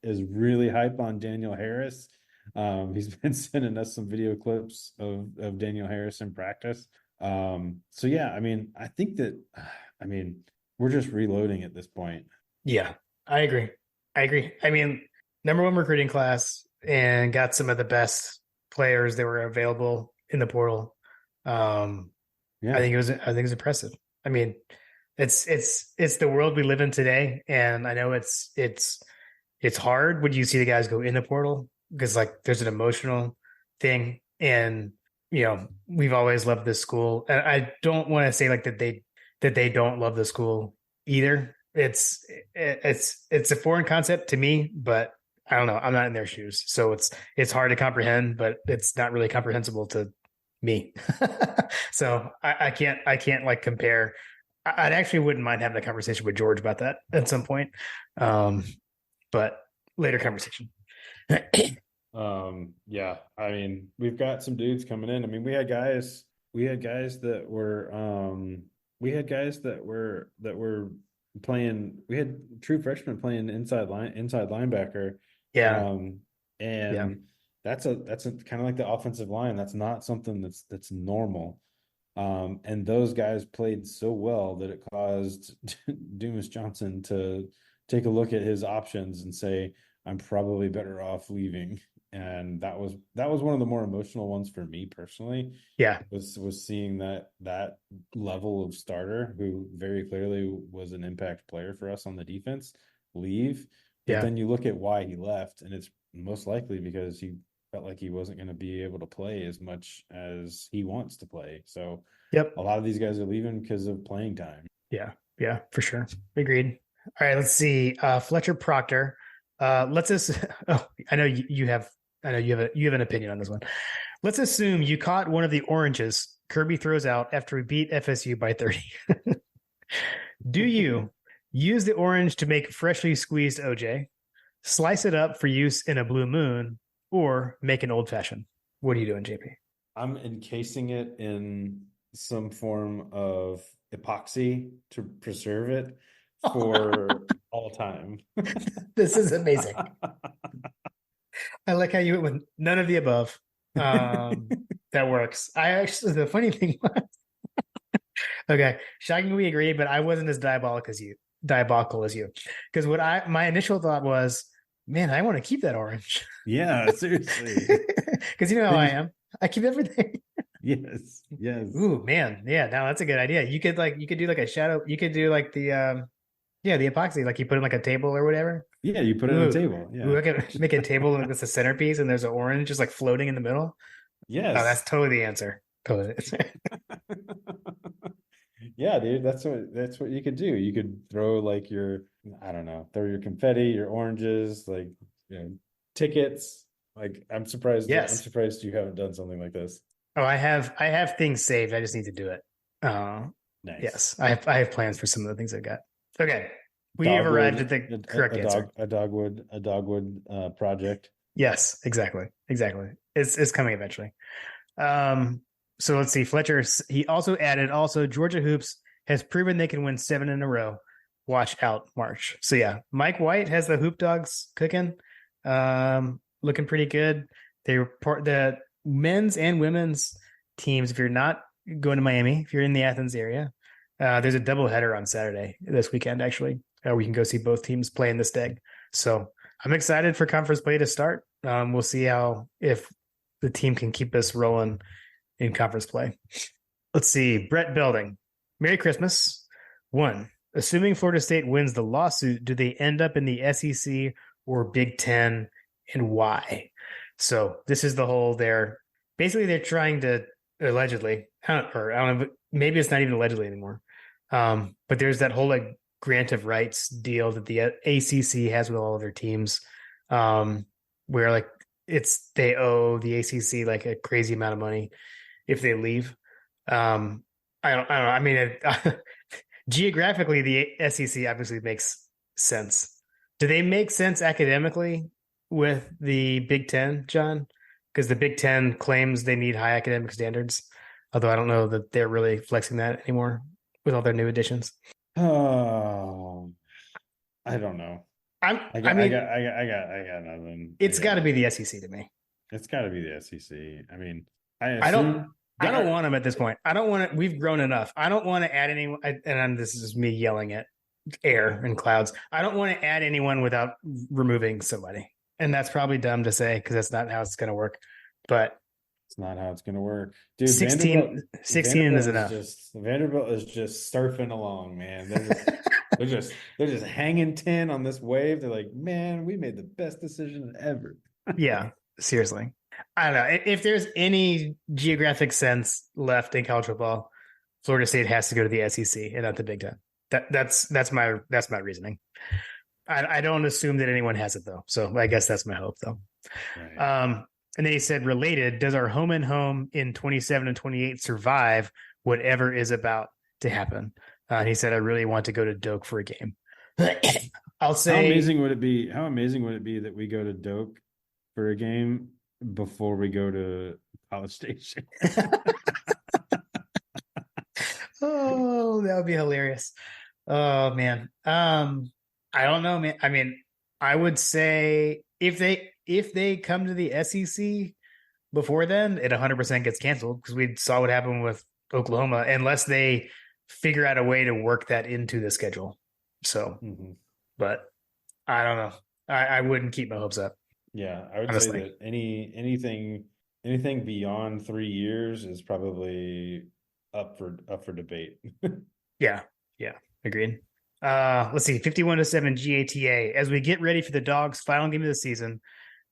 is really hype on Daniel Harris. He's been sending us some video clips of Daniel Harris in practice. So yeah, I mean, I think that we're just reloading at this point. Yeah, I agree. I mean, number one recruiting class and got some of the best players that were available in the portal. Yeah. I think it was impressive. I mean, it's the world we live in today, and I know it's hard when you see the guys go in the portal because like there's an emotional thing, and we've always loved this school, and I don't want to say like that they don't love the school either. It's a foreign concept to me, but I don't know. I'm not in their shoes, so it's hard to comprehend, but it's not really comprehensible to me. So I can't like compare. I actually wouldn't mind having a conversation with George about that at some point. But later conversation. Yeah, I mean, we've got some dudes coming in. I mean, we had guys that were playing. We had true freshmen playing inside linebacker. Yeah. And that's a kind of like the offensive line. That's not something that's normal. And those guys played so well that it caused Dumas Johnson to take a look at his options and say, I'm probably better off leaving. And that was one of the more emotional ones for me personally. Yeah. Was seeing that level of starter who very clearly was an impact player for us on the defense leave. But then you look at why he left, and it's most likely because he felt like he wasn't going to be able to play as much as he wants to play. So a lot of these guys are leaving because of playing time. Yeah, for sure. Agreed. All right, let's see. Fletcher Proctor. I know you have an opinion on this one. Let's assume you caught one of the oranges Kirby throws out after we beat FSU by 30. Do you use the orange to make freshly squeezed OJ, slice it up for use in a blue moon, or make an old fashioned? What are you doing, JP? I'm encasing it in some form of epoxy to preserve it for all time. This is amazing. I like how you went with none of the above. That works. The funny thing was, okay, shockingly agree, but I wasn't as diabolical as you. Because my initial thought was, man, I want to keep that orange. Yeah, seriously. Because you know how I am. I keep everything. Yes. Ooh, man. Yeah, now that's a good idea. You could do like a shadow. You could do like the epoxy, like you put in like a table or whatever. Yeah, you put it on a table. Ooh, Yeah. I could make a table that's a centerpiece and there's an orange just like floating in the middle. Oh, that's Yes. totally the answer. Totally. Yeah, dude, that's what you could do. You could throw like your, I don't know, throw your confetti, your oranges, like, tickets. Like I'm Yes. surprised you haven't done something like this. Oh, I have things saved. I just need to do it. Nice. Yes, I have plans for some of the things I've got. Okay. We have arrived Dogwood, at the correct answer. a dogwood project. Yes, exactly. Exactly. It's coming eventually. So let's see. Fletcher, he also added, Georgia Hoops has proven they can win 7 in a row. Watch out, March. So yeah, Mike White has the Hoop Dogs cooking. Looking pretty good. They report the men's and women's teams. If you're not going to Miami, if you're in the Athens area, there's a doubleheader on Saturday this weekend, actually. We can go see both teams play in the Steg. So I'm excited for conference play to start. We'll see if the team can keep us rolling in conference play. Let's see. Brett Belding. Merry Christmas. 1. Assuming Florida State wins the lawsuit, do they end up in the SEC or Big Ten, and why? So this is the whole they're trying to allegedly, I don't know, maybe it's not even allegedly anymore. But there's that whole like grant of rights deal that the ACC has with all of their teams, where like they owe the ACC like a crazy amount of money if they leave. I don't know. I mean, geographically, the SEC obviously makes sense. Do they make sense academically with the Big Ten, John? Because the Big Ten claims they need high academic standards, although I don't know that they're really flexing that anymore with all their new additions. Oh, I don't know. I got nothing. It's got to be the SEC to me. It's got to be the SEC. I mean, I don't want them at this point. I don't want to. We've grown enough. I don't want to add anyone. This is just me yelling at air and clouds. I don't want to add anyone without removing somebody. And that's probably dumb to say because that's not how it's going to work. But it's not how it's going to work, dude. 16 is enough. Vanderbilt is just surfing along, man. They're just hanging 10 on this wave. They're like, man, we made the best decision ever. Yeah, seriously. I don't know if there's any geographic sense left in college football. Florida State has to go to the SEC and not the Big Ten. That's my reasoning. I don't assume that anyone has it though, so I guess that's my hope though. Right. And then he said, related, does our home and home in 27 and 28 survive whatever is about to happen? He said, I really want to go to Doak for a game. I'll say, how amazing would it be that we go to Doak for a game before we go to College Station? Oh, that would be hilarious. Oh man. I don't know, man. I mean, I would say if they come to the SEC before then, it 100% gets canceled because we saw what happened with Oklahoma, unless they figure out a way to work that into the schedule. So, but I don't know. I wouldn't keep my hopes up. Yeah, I would say that anything beyond 3 years is probably up for debate. Yeah, agreed. Let's see, 51-7 GATA. As we get ready for the Dogs' final game of the season,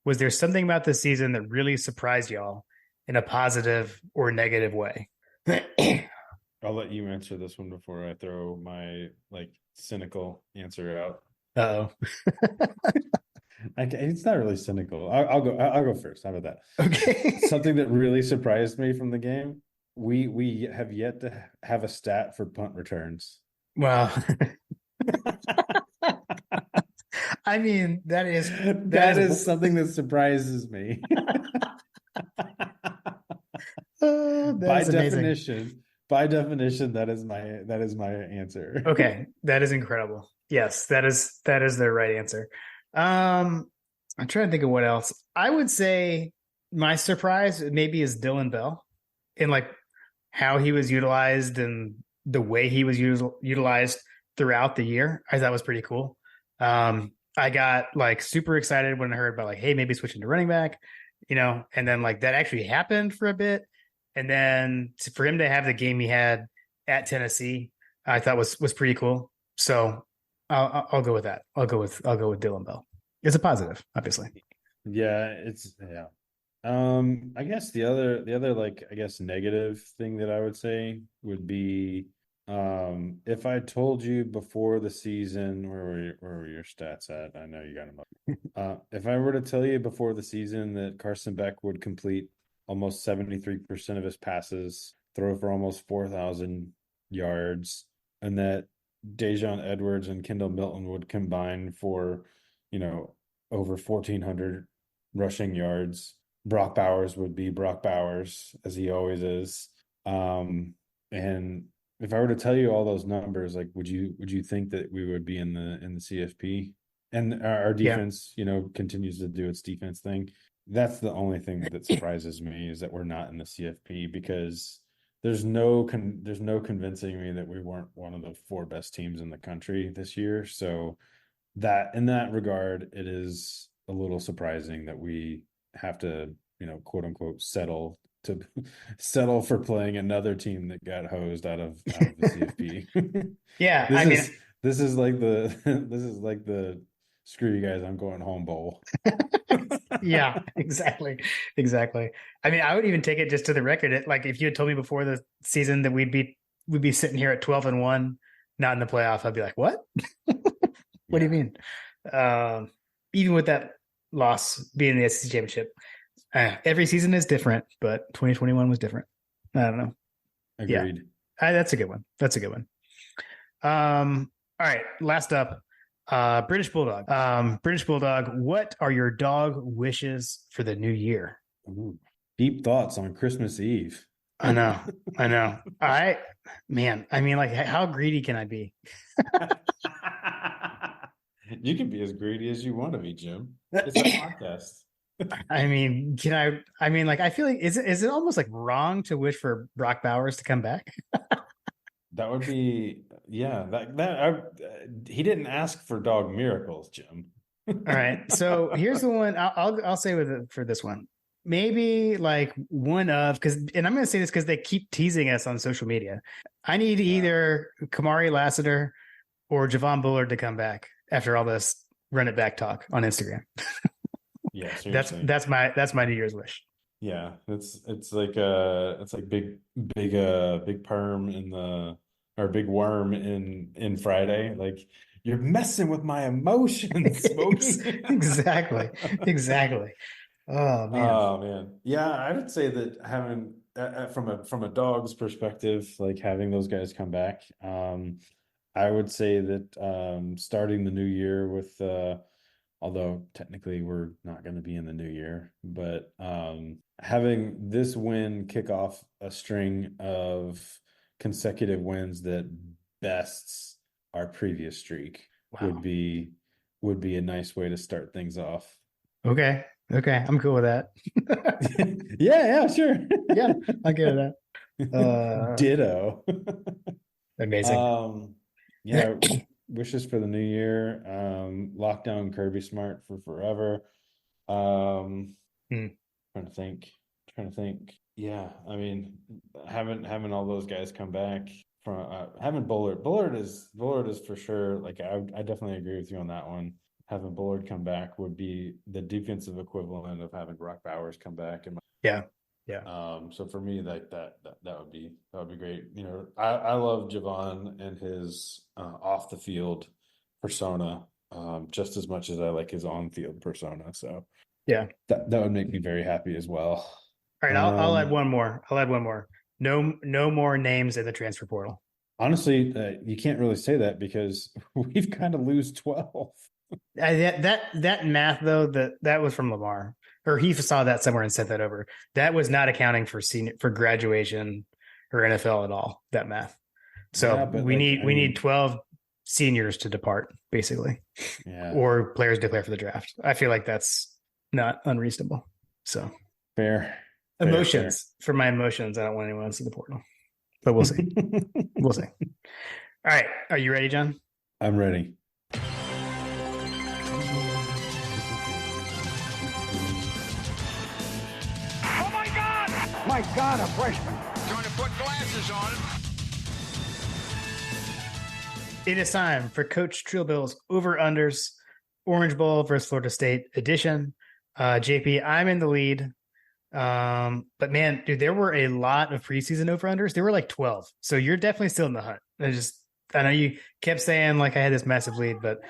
was there something about this season that really surprised y'all in a positive or negative way? I'll let you answer this one before I throw my cynical answer out. Uh-oh. It's not really cynical. I'll go first. How about that? Okay. Something that really surprised me from the game. We have yet to have a stat for punt returns. Wow. I mean, that is something that surprises me. By definition, that is my answer. Okay, that is incredible. Yes, that is the right answer. I'm trying to think of what else. I would say my surprise maybe is Dylan Bell in how he was utilized and the way he was utilized throughout the year. I thought was pretty cool. I got super excited when I heard about hey, maybe switching to running back. and then like that actually happened for a bit. And then for him to have the game he had at Tennessee, I thought was pretty cool. So I'll go with that. I'll go with Dylan Bell. It's a positive, obviously. Yeah, I guess the other like I guess negative thing that I would say would be if I told you before the season, where were your stats at? I know you got them up. If I were to tell you before the season that Carson Beck would complete almost 73% of his passes, throw for almost 4,000 yards, and that Dejon Edwards and Kendall Milton would combine for, over 1,400 rushing yards. Brock Bowers would be Brock Bowers, as he always is. And if I were to tell you all those numbers, like, would you think that we would be in the CFP? And our defense, continues to do its defense thing. That's the only thing that surprises me, is that we're not in the CFP, because there's no convincing me that we weren't one of the 4 best teams in the country this year. So that, in that regard, it is a little surprising that we have to, quote unquote, settle for playing another team that got hosed out of the CFP. Yeah, this is like the screw you guys, I'm going home bowl. Yeah, exactly. I mean, I would even take it just to the record. Like, if you had told me before the season that we'd be sitting here at 12-1, not in the playoff, I'd be like, what? What do you mean? Even with that loss being the SEC championship, every season is different, but 2021 was different. I don't know. Agreed. Yeah. That's a good one. All right. Last up, British Bulldog. What are your dog wishes for the new year? Ooh, deep thoughts on Christmas Eve. I know. Like, how greedy can I be? You can be as greedy as you want to be, Jim. It's a podcast. I feel like, is it almost like wrong to wish for Brock Bowers to come back? That would be, yeah, he didn't ask for dog miracles, Jim. All right. So here's the one I'll say for this one. Maybe like and I'm going to say this because they keep teasing us on social media. I need either Kamari Lassiter or Javon Bullard to come back after all this run it back talk on Instagram. Yeah, seriously. that's my New Year's wish. Yeah, it's like big perm or big worm in Friday. Like, you're messing with my emotions, Smokey. Exactly. Oh man. Yeah, I would say that having from a dog's perspective, like having those guys come back, I would say that starting the new year with although technically we're not going to be in the new year, but having this win kick off a string of consecutive wins that bests our previous streak. Wow. would be a nice way to start things off. Okay, I'm cool with that. Yeah, sure. Yeah, I'll give it that. Ditto. Amazing. Yeah, wishes for the new year. Lock down Kirby Smart for forever. Trying to think. Yeah, I mean, having all those guys come back from having Bullard is for sure. Like, I definitely agree with you on that one. Having Bullard come back would be the defensive equivalent of having Brock Bowers come back. Yeah. So for me, like that would be great. I love Javon and his off the field persona just as much as I like his on field persona. So yeah, that would make me very happy as well. All right, I'll add one more. No more names in the transfer portal. Honestly, you can't really say that because we've kind of lose 12. That math though, that was from Lamar, or he saw that somewhere and sent that over. That was not accounting for graduation or NFL at all. That math. So yeah, we need 12 seniors to depart, basically, or players declare for the draft. I feel like that's not unreasonable. So fair. For my emotions, I don't want anyone else in the portal, but we'll see. We'll see. All right, are you ready, John? I'm ready. my God, a freshman. Trying to put glasses on him. It is time for Coach Trillbill's over-unders, Orange Bowl versus Florida State edition. JP, I'm in the lead. But man, dude, there were a lot of preseason over-unders. There were like 12. So you're definitely still in the hunt. I know you kept saying like I had this massive lead, but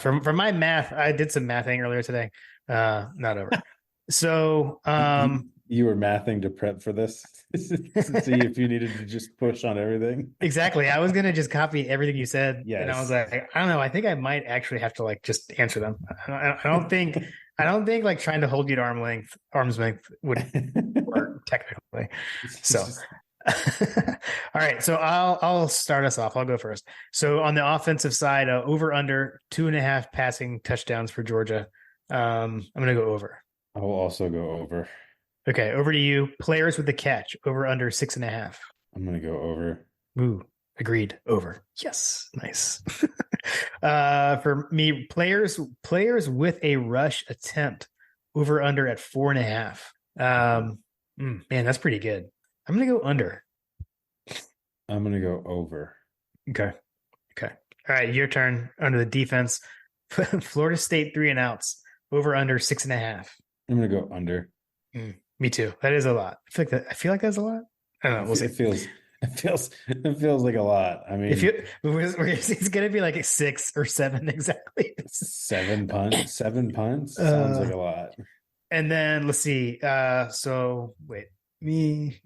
from my math, I did some mathing earlier today. Not over. So you were mathing to prep for this to see if you needed to just push on everything. Exactly. I was gonna just copy everything you said. Yes. And I was like, I don't know. I think I might actually have to like just answer them. I don't think like trying to hold you to arm's length would work technically. So all right. So I'll start us off. I'll go first. So on the offensive side, over under 2.5 passing touchdowns for Georgia. I'm gonna go over. I will also go over. Okay, over to you. Players with the catch, over under 6.5. I'm gonna go over. Ooh, agreed. Over. Yes, nice. For me, players with a rush attempt, over under at 4.5. Man, that's pretty good. I'm gonna go under. I'm gonna go over. Okay. All right, your turn. Under the defense, Florida State 3 and outs, over under 6.5. I'm gonna go under. Me too. That is a lot. I feel like that's a lot. I don't know. We'll see. It feels like a lot. I mean, it's gonna be like a 6 or 7 exactly. 7 punts sounds like a lot. And then let's see. So wait, me.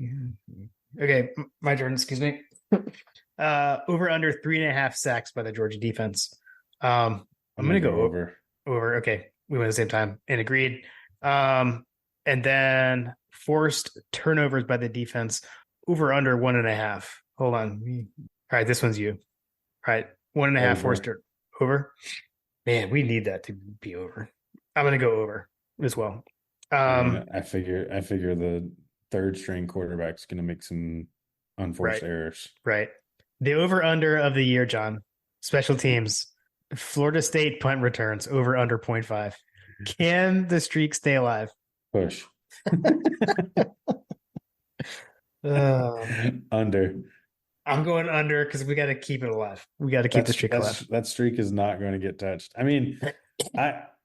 Okay, my turn. Excuse me. Over under 3.5 sacks by the Georgia defense. I'm gonna go over. Okay, we went at the same time and agreed. And then forced turnovers by the defense, over under 1.5. Hold on. All right, this one's you. All right, 1.5 forced over. Man, we need that to be over. I'm gonna go over as well. I figure the third string quarterback's gonna make some unforced errors. Right. The over under of the year, John. Special teams. Florida State punt returns, over under 0.5. Can the streak stay alive? Push. Under. I'm going under because we got to keep it alive. We got to keep the streak alive. That streak is not going to get touched. I mean,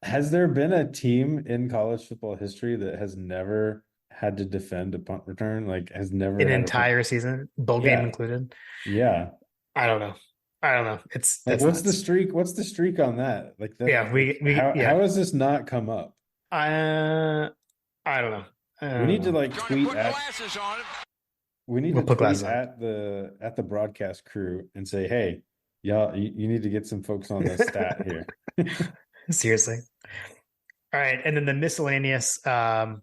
has there been a team in college football history that has never had to defend a punt return? Like, has never an entire season, bowl game included? Yeah. I don't know. It's like, what's the streak? What's the streak on that? Like, that, how has this not come up? I don't know. We need to like tweet at. We need to tweet at the broadcast crew and say, "Hey, y'all, you need to get some folks on this stat here." Seriously. All right, and then the miscellaneous college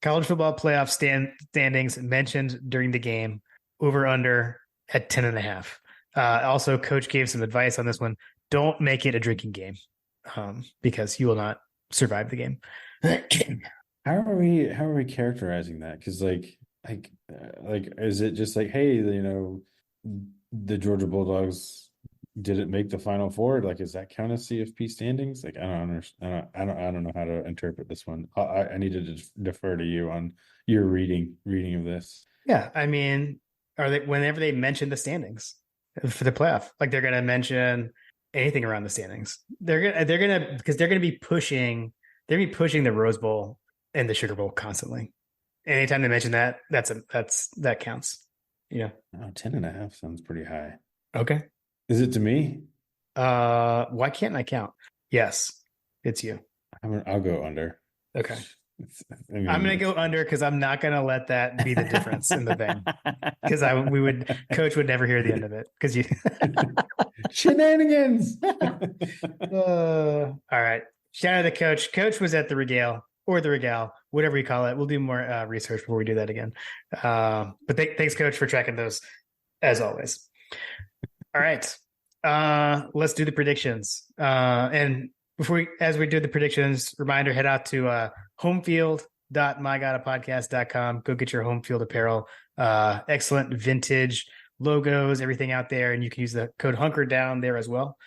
football playoff standings mentioned during the game, over under at 10.5. Also, coach gave some advice on this one. Don't make it a drinking game, because you will not survive the game. How are we characterizing that? Because like is it just like, hey, the Georgia Bulldogs didn't make the Final Four? Like, is that count as CFP standings? Like, I don't understand. I don't know how to interpret this one. I need to defer to you on your reading of this. Yeah, I mean, whenever they mention the standings for the playoff, like they're gonna mention anything around the standings. They're gonna be pushing the Rose Bowl and the Sugar Bowl constantly. Anytime they mention that, that counts. Yeah. 10.5 sounds pretty high. Okay. Is it to me? Why can't I count? Yes, it's you. I'll go under. Okay. I'm going to go under because I'm not going to let that be the difference in the thing. Because coach would never hear the end of it. Because you shenanigans. All right. Shout out to coach. Coach was at the Regale or the Regale, whatever you call it. We'll do more research before we do that again. But thanks, coach, for tracking those as always. All right. Let's do the predictions. And as we do the predictions, reminder, head out to homefield.mygodapodcast.com. Go get your home field apparel. Excellent vintage logos, everything out there. And you can use the code Hunker Down there as well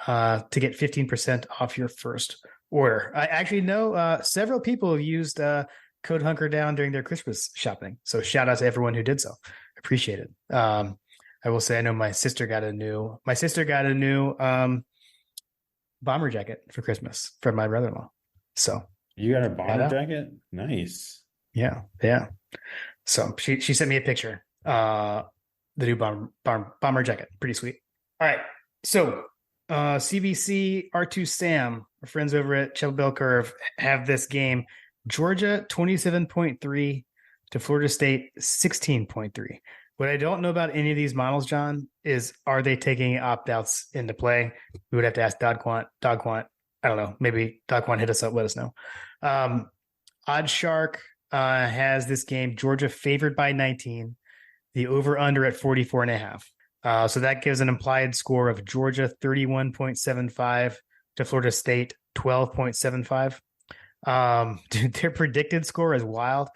to get 15% off your first order. I actually know several people have used code hunker down during their Christmas shopping. So shout out to everyone who did so. Appreciate it. I will say I know my sister got a new bomber jacket for Christmas from my brother-in-law. So You got a Shout bomber out. jacket? Nice. yeah. So she sent me a picture. The new bomber jacket. Pretty sweet. All right. So CBC R2 Sam, our friends over at Chubba Bell Curve, have this game. Georgia 27.3 to Florida State 16.3. What I don't know about any of these models, John, is are they taking opt-outs into play? We would have to ask Dogquant. I don't know. Maybe Dogquant hit us up, let us know. Oddshark has this game, Georgia favored by 19, the over-under at 44.5. So that gives an implied score of Georgia 31.75 to Florida State 12.75. Dude, their predicted score is wild.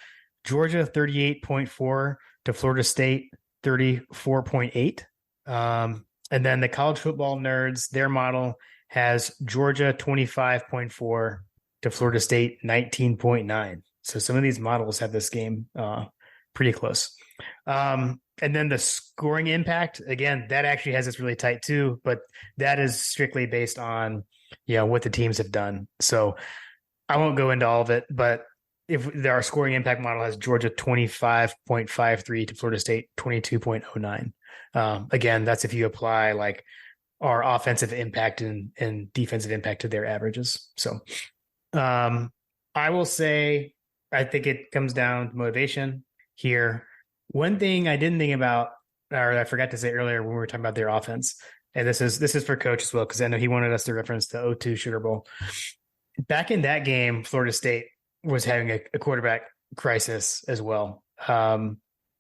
Georgia 38.4 to Florida State 34.8. And then the college football nerds, their model has Georgia 25.4 to Florida State 19.9. So some of these models have this game pretty close. And then the scoring impact, again, that actually has this really tight too, but that is strictly based on what the teams have done. So I won't go into all of it, but if our scoring impact model has Georgia 25.53 to Florida State 22.09. Again, that's if you apply like our offensive impact and defensive impact to their averages. So I will say, I think it comes down to motivation here. One thing I didn't think about, or I forgot to say earlier when we were talking about their offense, and this is for Coach as well, because I know he wanted us to reference the 0-2 Sugar Bowl. Back in that game, Florida State was having a quarterback crisis as well. I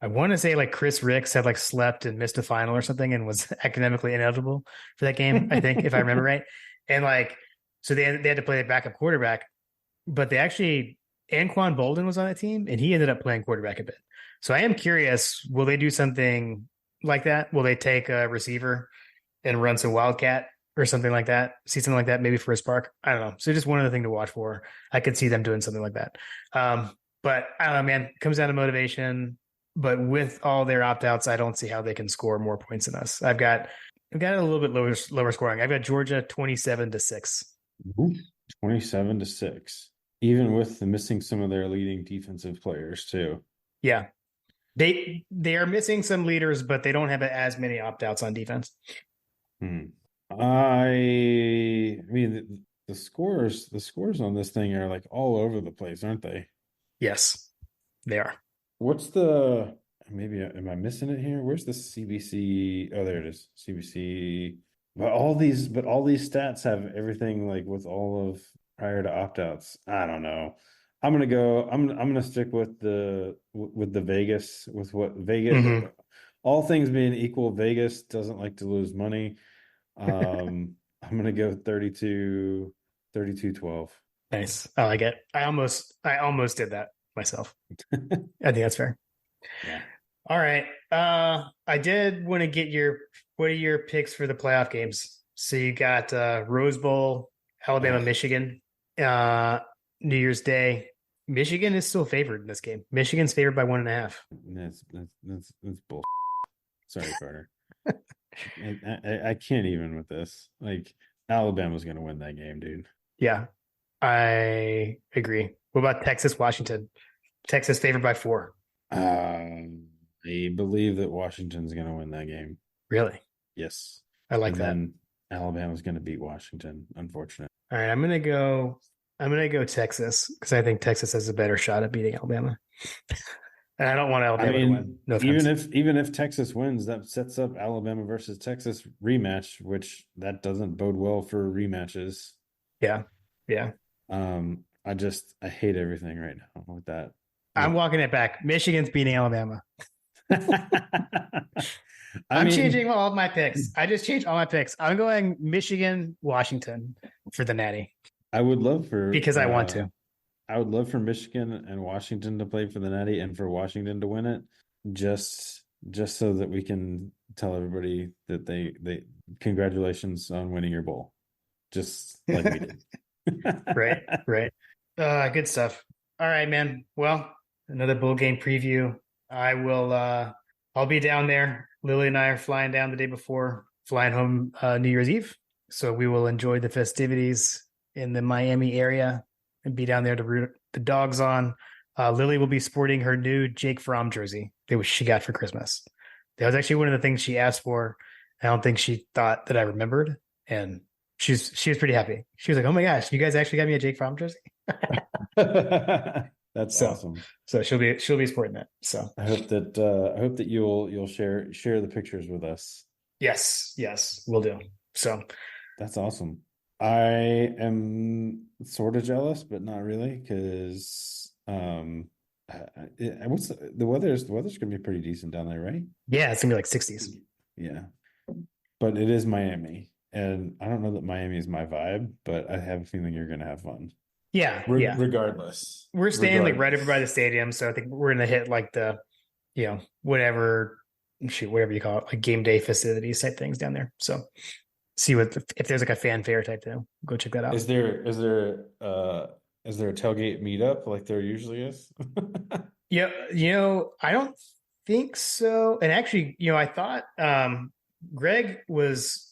want to say like Chris Ricks had like slept and missed a final or something and was academically ineligible for that game, I think, if I remember right. And like, so they had to play a backup quarterback, but Anquan Bolden was on that team and he ended up playing quarterback a bit. So I am curious, will they do something like that? Will they take a receiver and run some Wildcat or something like that? See something like that maybe for a spark? I don't know. So just one other thing to watch for. I could see them doing something like that. But I don't know, man. It comes down to motivation. But with all their opt-outs, I don't see how they can score more points than us. I've got a little bit lower scoring. I've got Georgia 27-6. 27-6. Even with the missing some of their leading defensive players too. Yeah. They are missing some leaders, but they don't have as many opt-outs on defense. I mean the scores on this thing are like all over the place, aren't they? Yes, they are. Maybe am I missing it here? Where's the CBC? Oh, there it is. CBC. But all these stats have everything like with all of prior to opt-outs. I don't know. I'm gonna stick with the Vegas, with what Vegas. Mhm. All things being equal, Vegas doesn't like to lose money. I'm gonna go 32-12. Nice. I like it. I almost did that myself. I think that's fair. Yeah. All right. I did want to get what are your picks for the playoff games? So you got Rose Bowl, Alabama, Michigan, New Year's Day. Michigan is still favored in this game. Michigan's favored by 1.5. That's bull. Sorry, Carter. I can't even with this. Like Alabama's gonna win that game, dude. Yeah, I agree. What about Texas, Washington? Texas favored by 4. I believe that Washington's gonna win that game. Really? Yes. I like And that. then Alabama's gonna beat Washington, unfortunately. All right, I'm gonna go Texas because I think Texas has a better shot at beating Alabama. And I don't want Alabama to win. No offense. even if Texas wins, that sets up Alabama versus Texas rematch, which that doesn't bode well for rematches. Yeah. I hate everything right now with that. I'm walking it back. Michigan's beating Alabama. I'm changing all of my picks. I just changed all my picks. I'm going Michigan, Washington for the Natty. I would love for because I want to. I would love for Michigan and Washington to play for the Natty and for Washington to win it, just so that we can tell everybody that they congratulations on winning your bowl, just like we did. Right. Good stuff. All right, man. Well, another bowl game preview. I will I'll be down there. Lily and I are flying down the day before, flying home New Year's Eve. So we will enjoy the festivities in the Miami area and be down there to root the dogs on. Lily will be sporting her new Jake Fromm jersey that she got for Christmas. That was actually one of the things she asked for. I don't think she thought that I remembered, and she was pretty happy. She was like, "Oh my gosh, you guys actually got me a Jake Fromm jersey." That's So- awesome. So she'll be sporting that. So I hope that you'll share the pictures with us. yes, we'll do. So That's awesome. I am sort of jealous, but not really, because what's the weather's gonna be pretty decent down there, right? yeah, it's gonna be like 60s. Yeah, but it is Miami, and I don't know that Miami is my vibe, but I have a feeling you're gonna have fun. Yeah. Regardless, We're staying like right over by the Regardless. stadium, so I think we're gonna hit like the, whatever you call it, like game day festivities type things down there. So see if there's like a fanfare type thing. Go check that out. Is there a tailgate meetup like there usually is? Yeah, I don't think so. And actually, I thought Greg was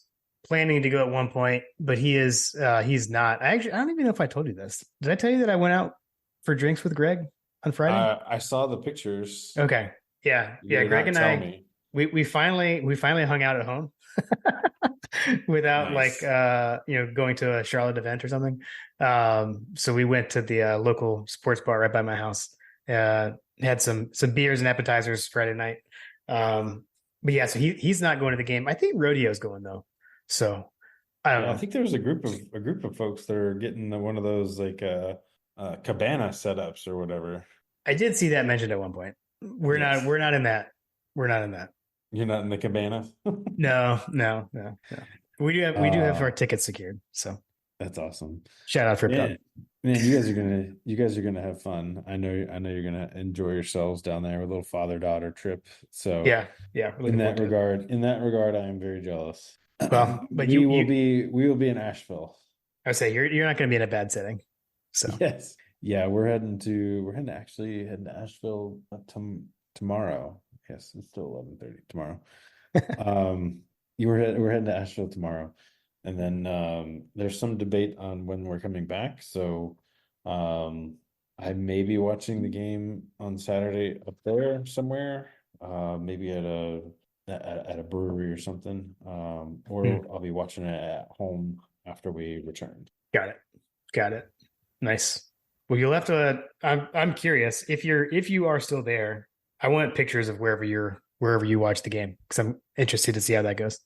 planning to go at one point, but he's not. I don't even know if I told you this. Did I tell you that I went out for drinks with Greg on Friday? I saw the pictures. Okay. Yeah. You did Greg not and tell I me. we finally hung out at home without Nice. going to a Charlotte event or something. So we went to the local sports bar right by my house. Had some beers and appetizers Friday night. But yeah, so he's not going to the game. I think Rodeo's going though. So I don't Yeah, know. I think there was a group of folks that are getting one of those like cabana setups or whatever. I did see that mentioned at one point. We're Yes. not in that. We're not in that. You're not in the cabana? No. We do have our tickets secured. So That's awesome. shout out for Man, you guys are gonna have fun. I know you're gonna enjoy yourselves down there, a little father-daughter trip. So yeah. in that regard, I am very jealous. Well, but we will be in Asheville. I would say you're not going to be in a bad setting. So Yes. Yeah, we're heading to Asheville tomorrow. Yes, it's still 11:30 tomorrow. We're heading to Asheville tomorrow. And then there's some debate on when we're coming back. So I may be watching the game on Saturday up there somewhere. Maybe at a brewery or something. Or I'll be watching it at home after we return. Got it. Nice. Well, you'll have to. I'm curious if you are still there. I want pictures of wherever you watch the game because I'm interested to see how that goes.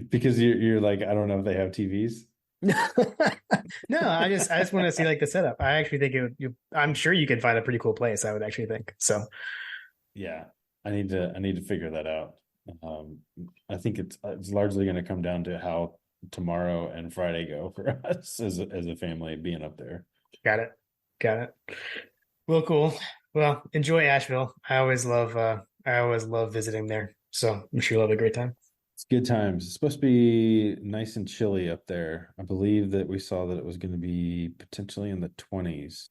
Because you're like, I don't know if they have TVs. No, I just want to see like the setup. I actually think I'm sure you can find a pretty cool place. I would actually think so. Yeah, I need to figure that out. I think it's largely going to come down to how tomorrow and Friday go for us as a family being up there. Got it. Well, cool. Well, enjoy Asheville. I always love visiting there. So I'm sure you'll have a great time. It's good times. It's supposed to be nice and chilly up there. I believe that we saw that it was going to be potentially in the 20s.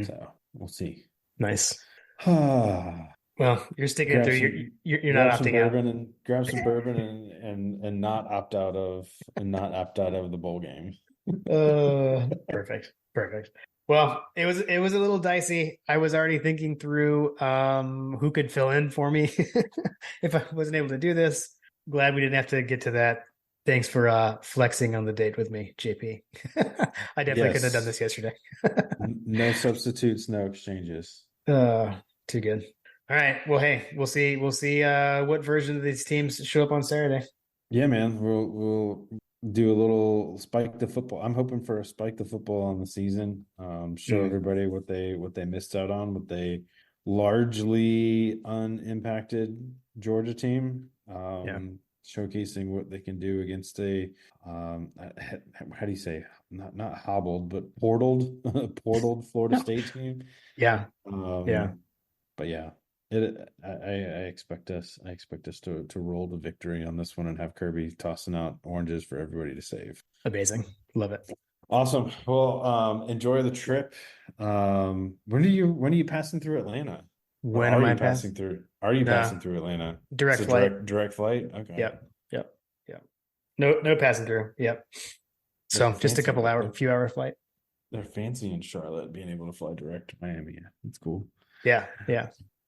So we'll see. Nice. Well, you're sticking it through. You're not opting out. Grab some bourbon and not opt out of the bowl game. Perfect. Well, it was a little dicey. I was already thinking through who could fill in for me if I wasn't able to do this. Glad we didn't have to get to that. Thanks for flexing on the date with me, JP. I definitely couldn't have done this yesterday. No substitutes, no exchanges. Too good. All right. Well, hey, we'll see what version of these teams show up on Saturday. Yeah, man. We'll do a little spike the football. I'm hoping for a spike the football on the season. Show everybody what they missed out on with a largely unimpacted Georgia team. Showcasing what they can do against a how do you say, not hobbled but portaled Florida State team. Yeah. But yeah, I expect us to roll the victory on this one and have Kirby tossing out oranges for everybody to save. Amazing. Love it. Awesome. Well, enjoy the trip. When are you passing through Atlanta? Or When are am I you passing? passing through? Are you No. passing through Atlanta? Direct It's a flight. direct flight. Okay. Yep. No passing through. Yep. They're So just a fancy. few hour flight. They're fancy in Charlotte, being able to fly direct to Miami. Yeah, that's cool. Yeah.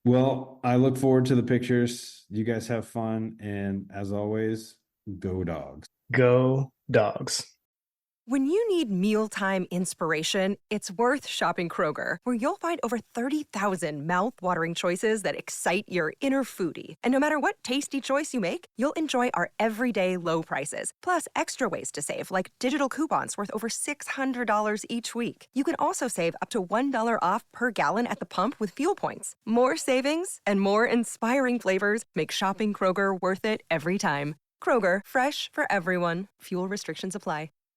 Well, I look forward to the pictures. You guys have fun, and as always, go dogs. Go dogs. When you need mealtime inspiration, it's worth shopping Kroger, where you'll find over 30,000 mouth-watering choices that excite your inner foodie. And no matter what tasty choice you make, you'll enjoy our everyday low prices, plus extra ways to save, like digital coupons worth over $600 each week. You can also save up to $1 off per gallon at the pump with fuel points. More savings and more inspiring flavors make shopping Kroger worth it every time. Kroger, fresh for everyone. Fuel restrictions apply.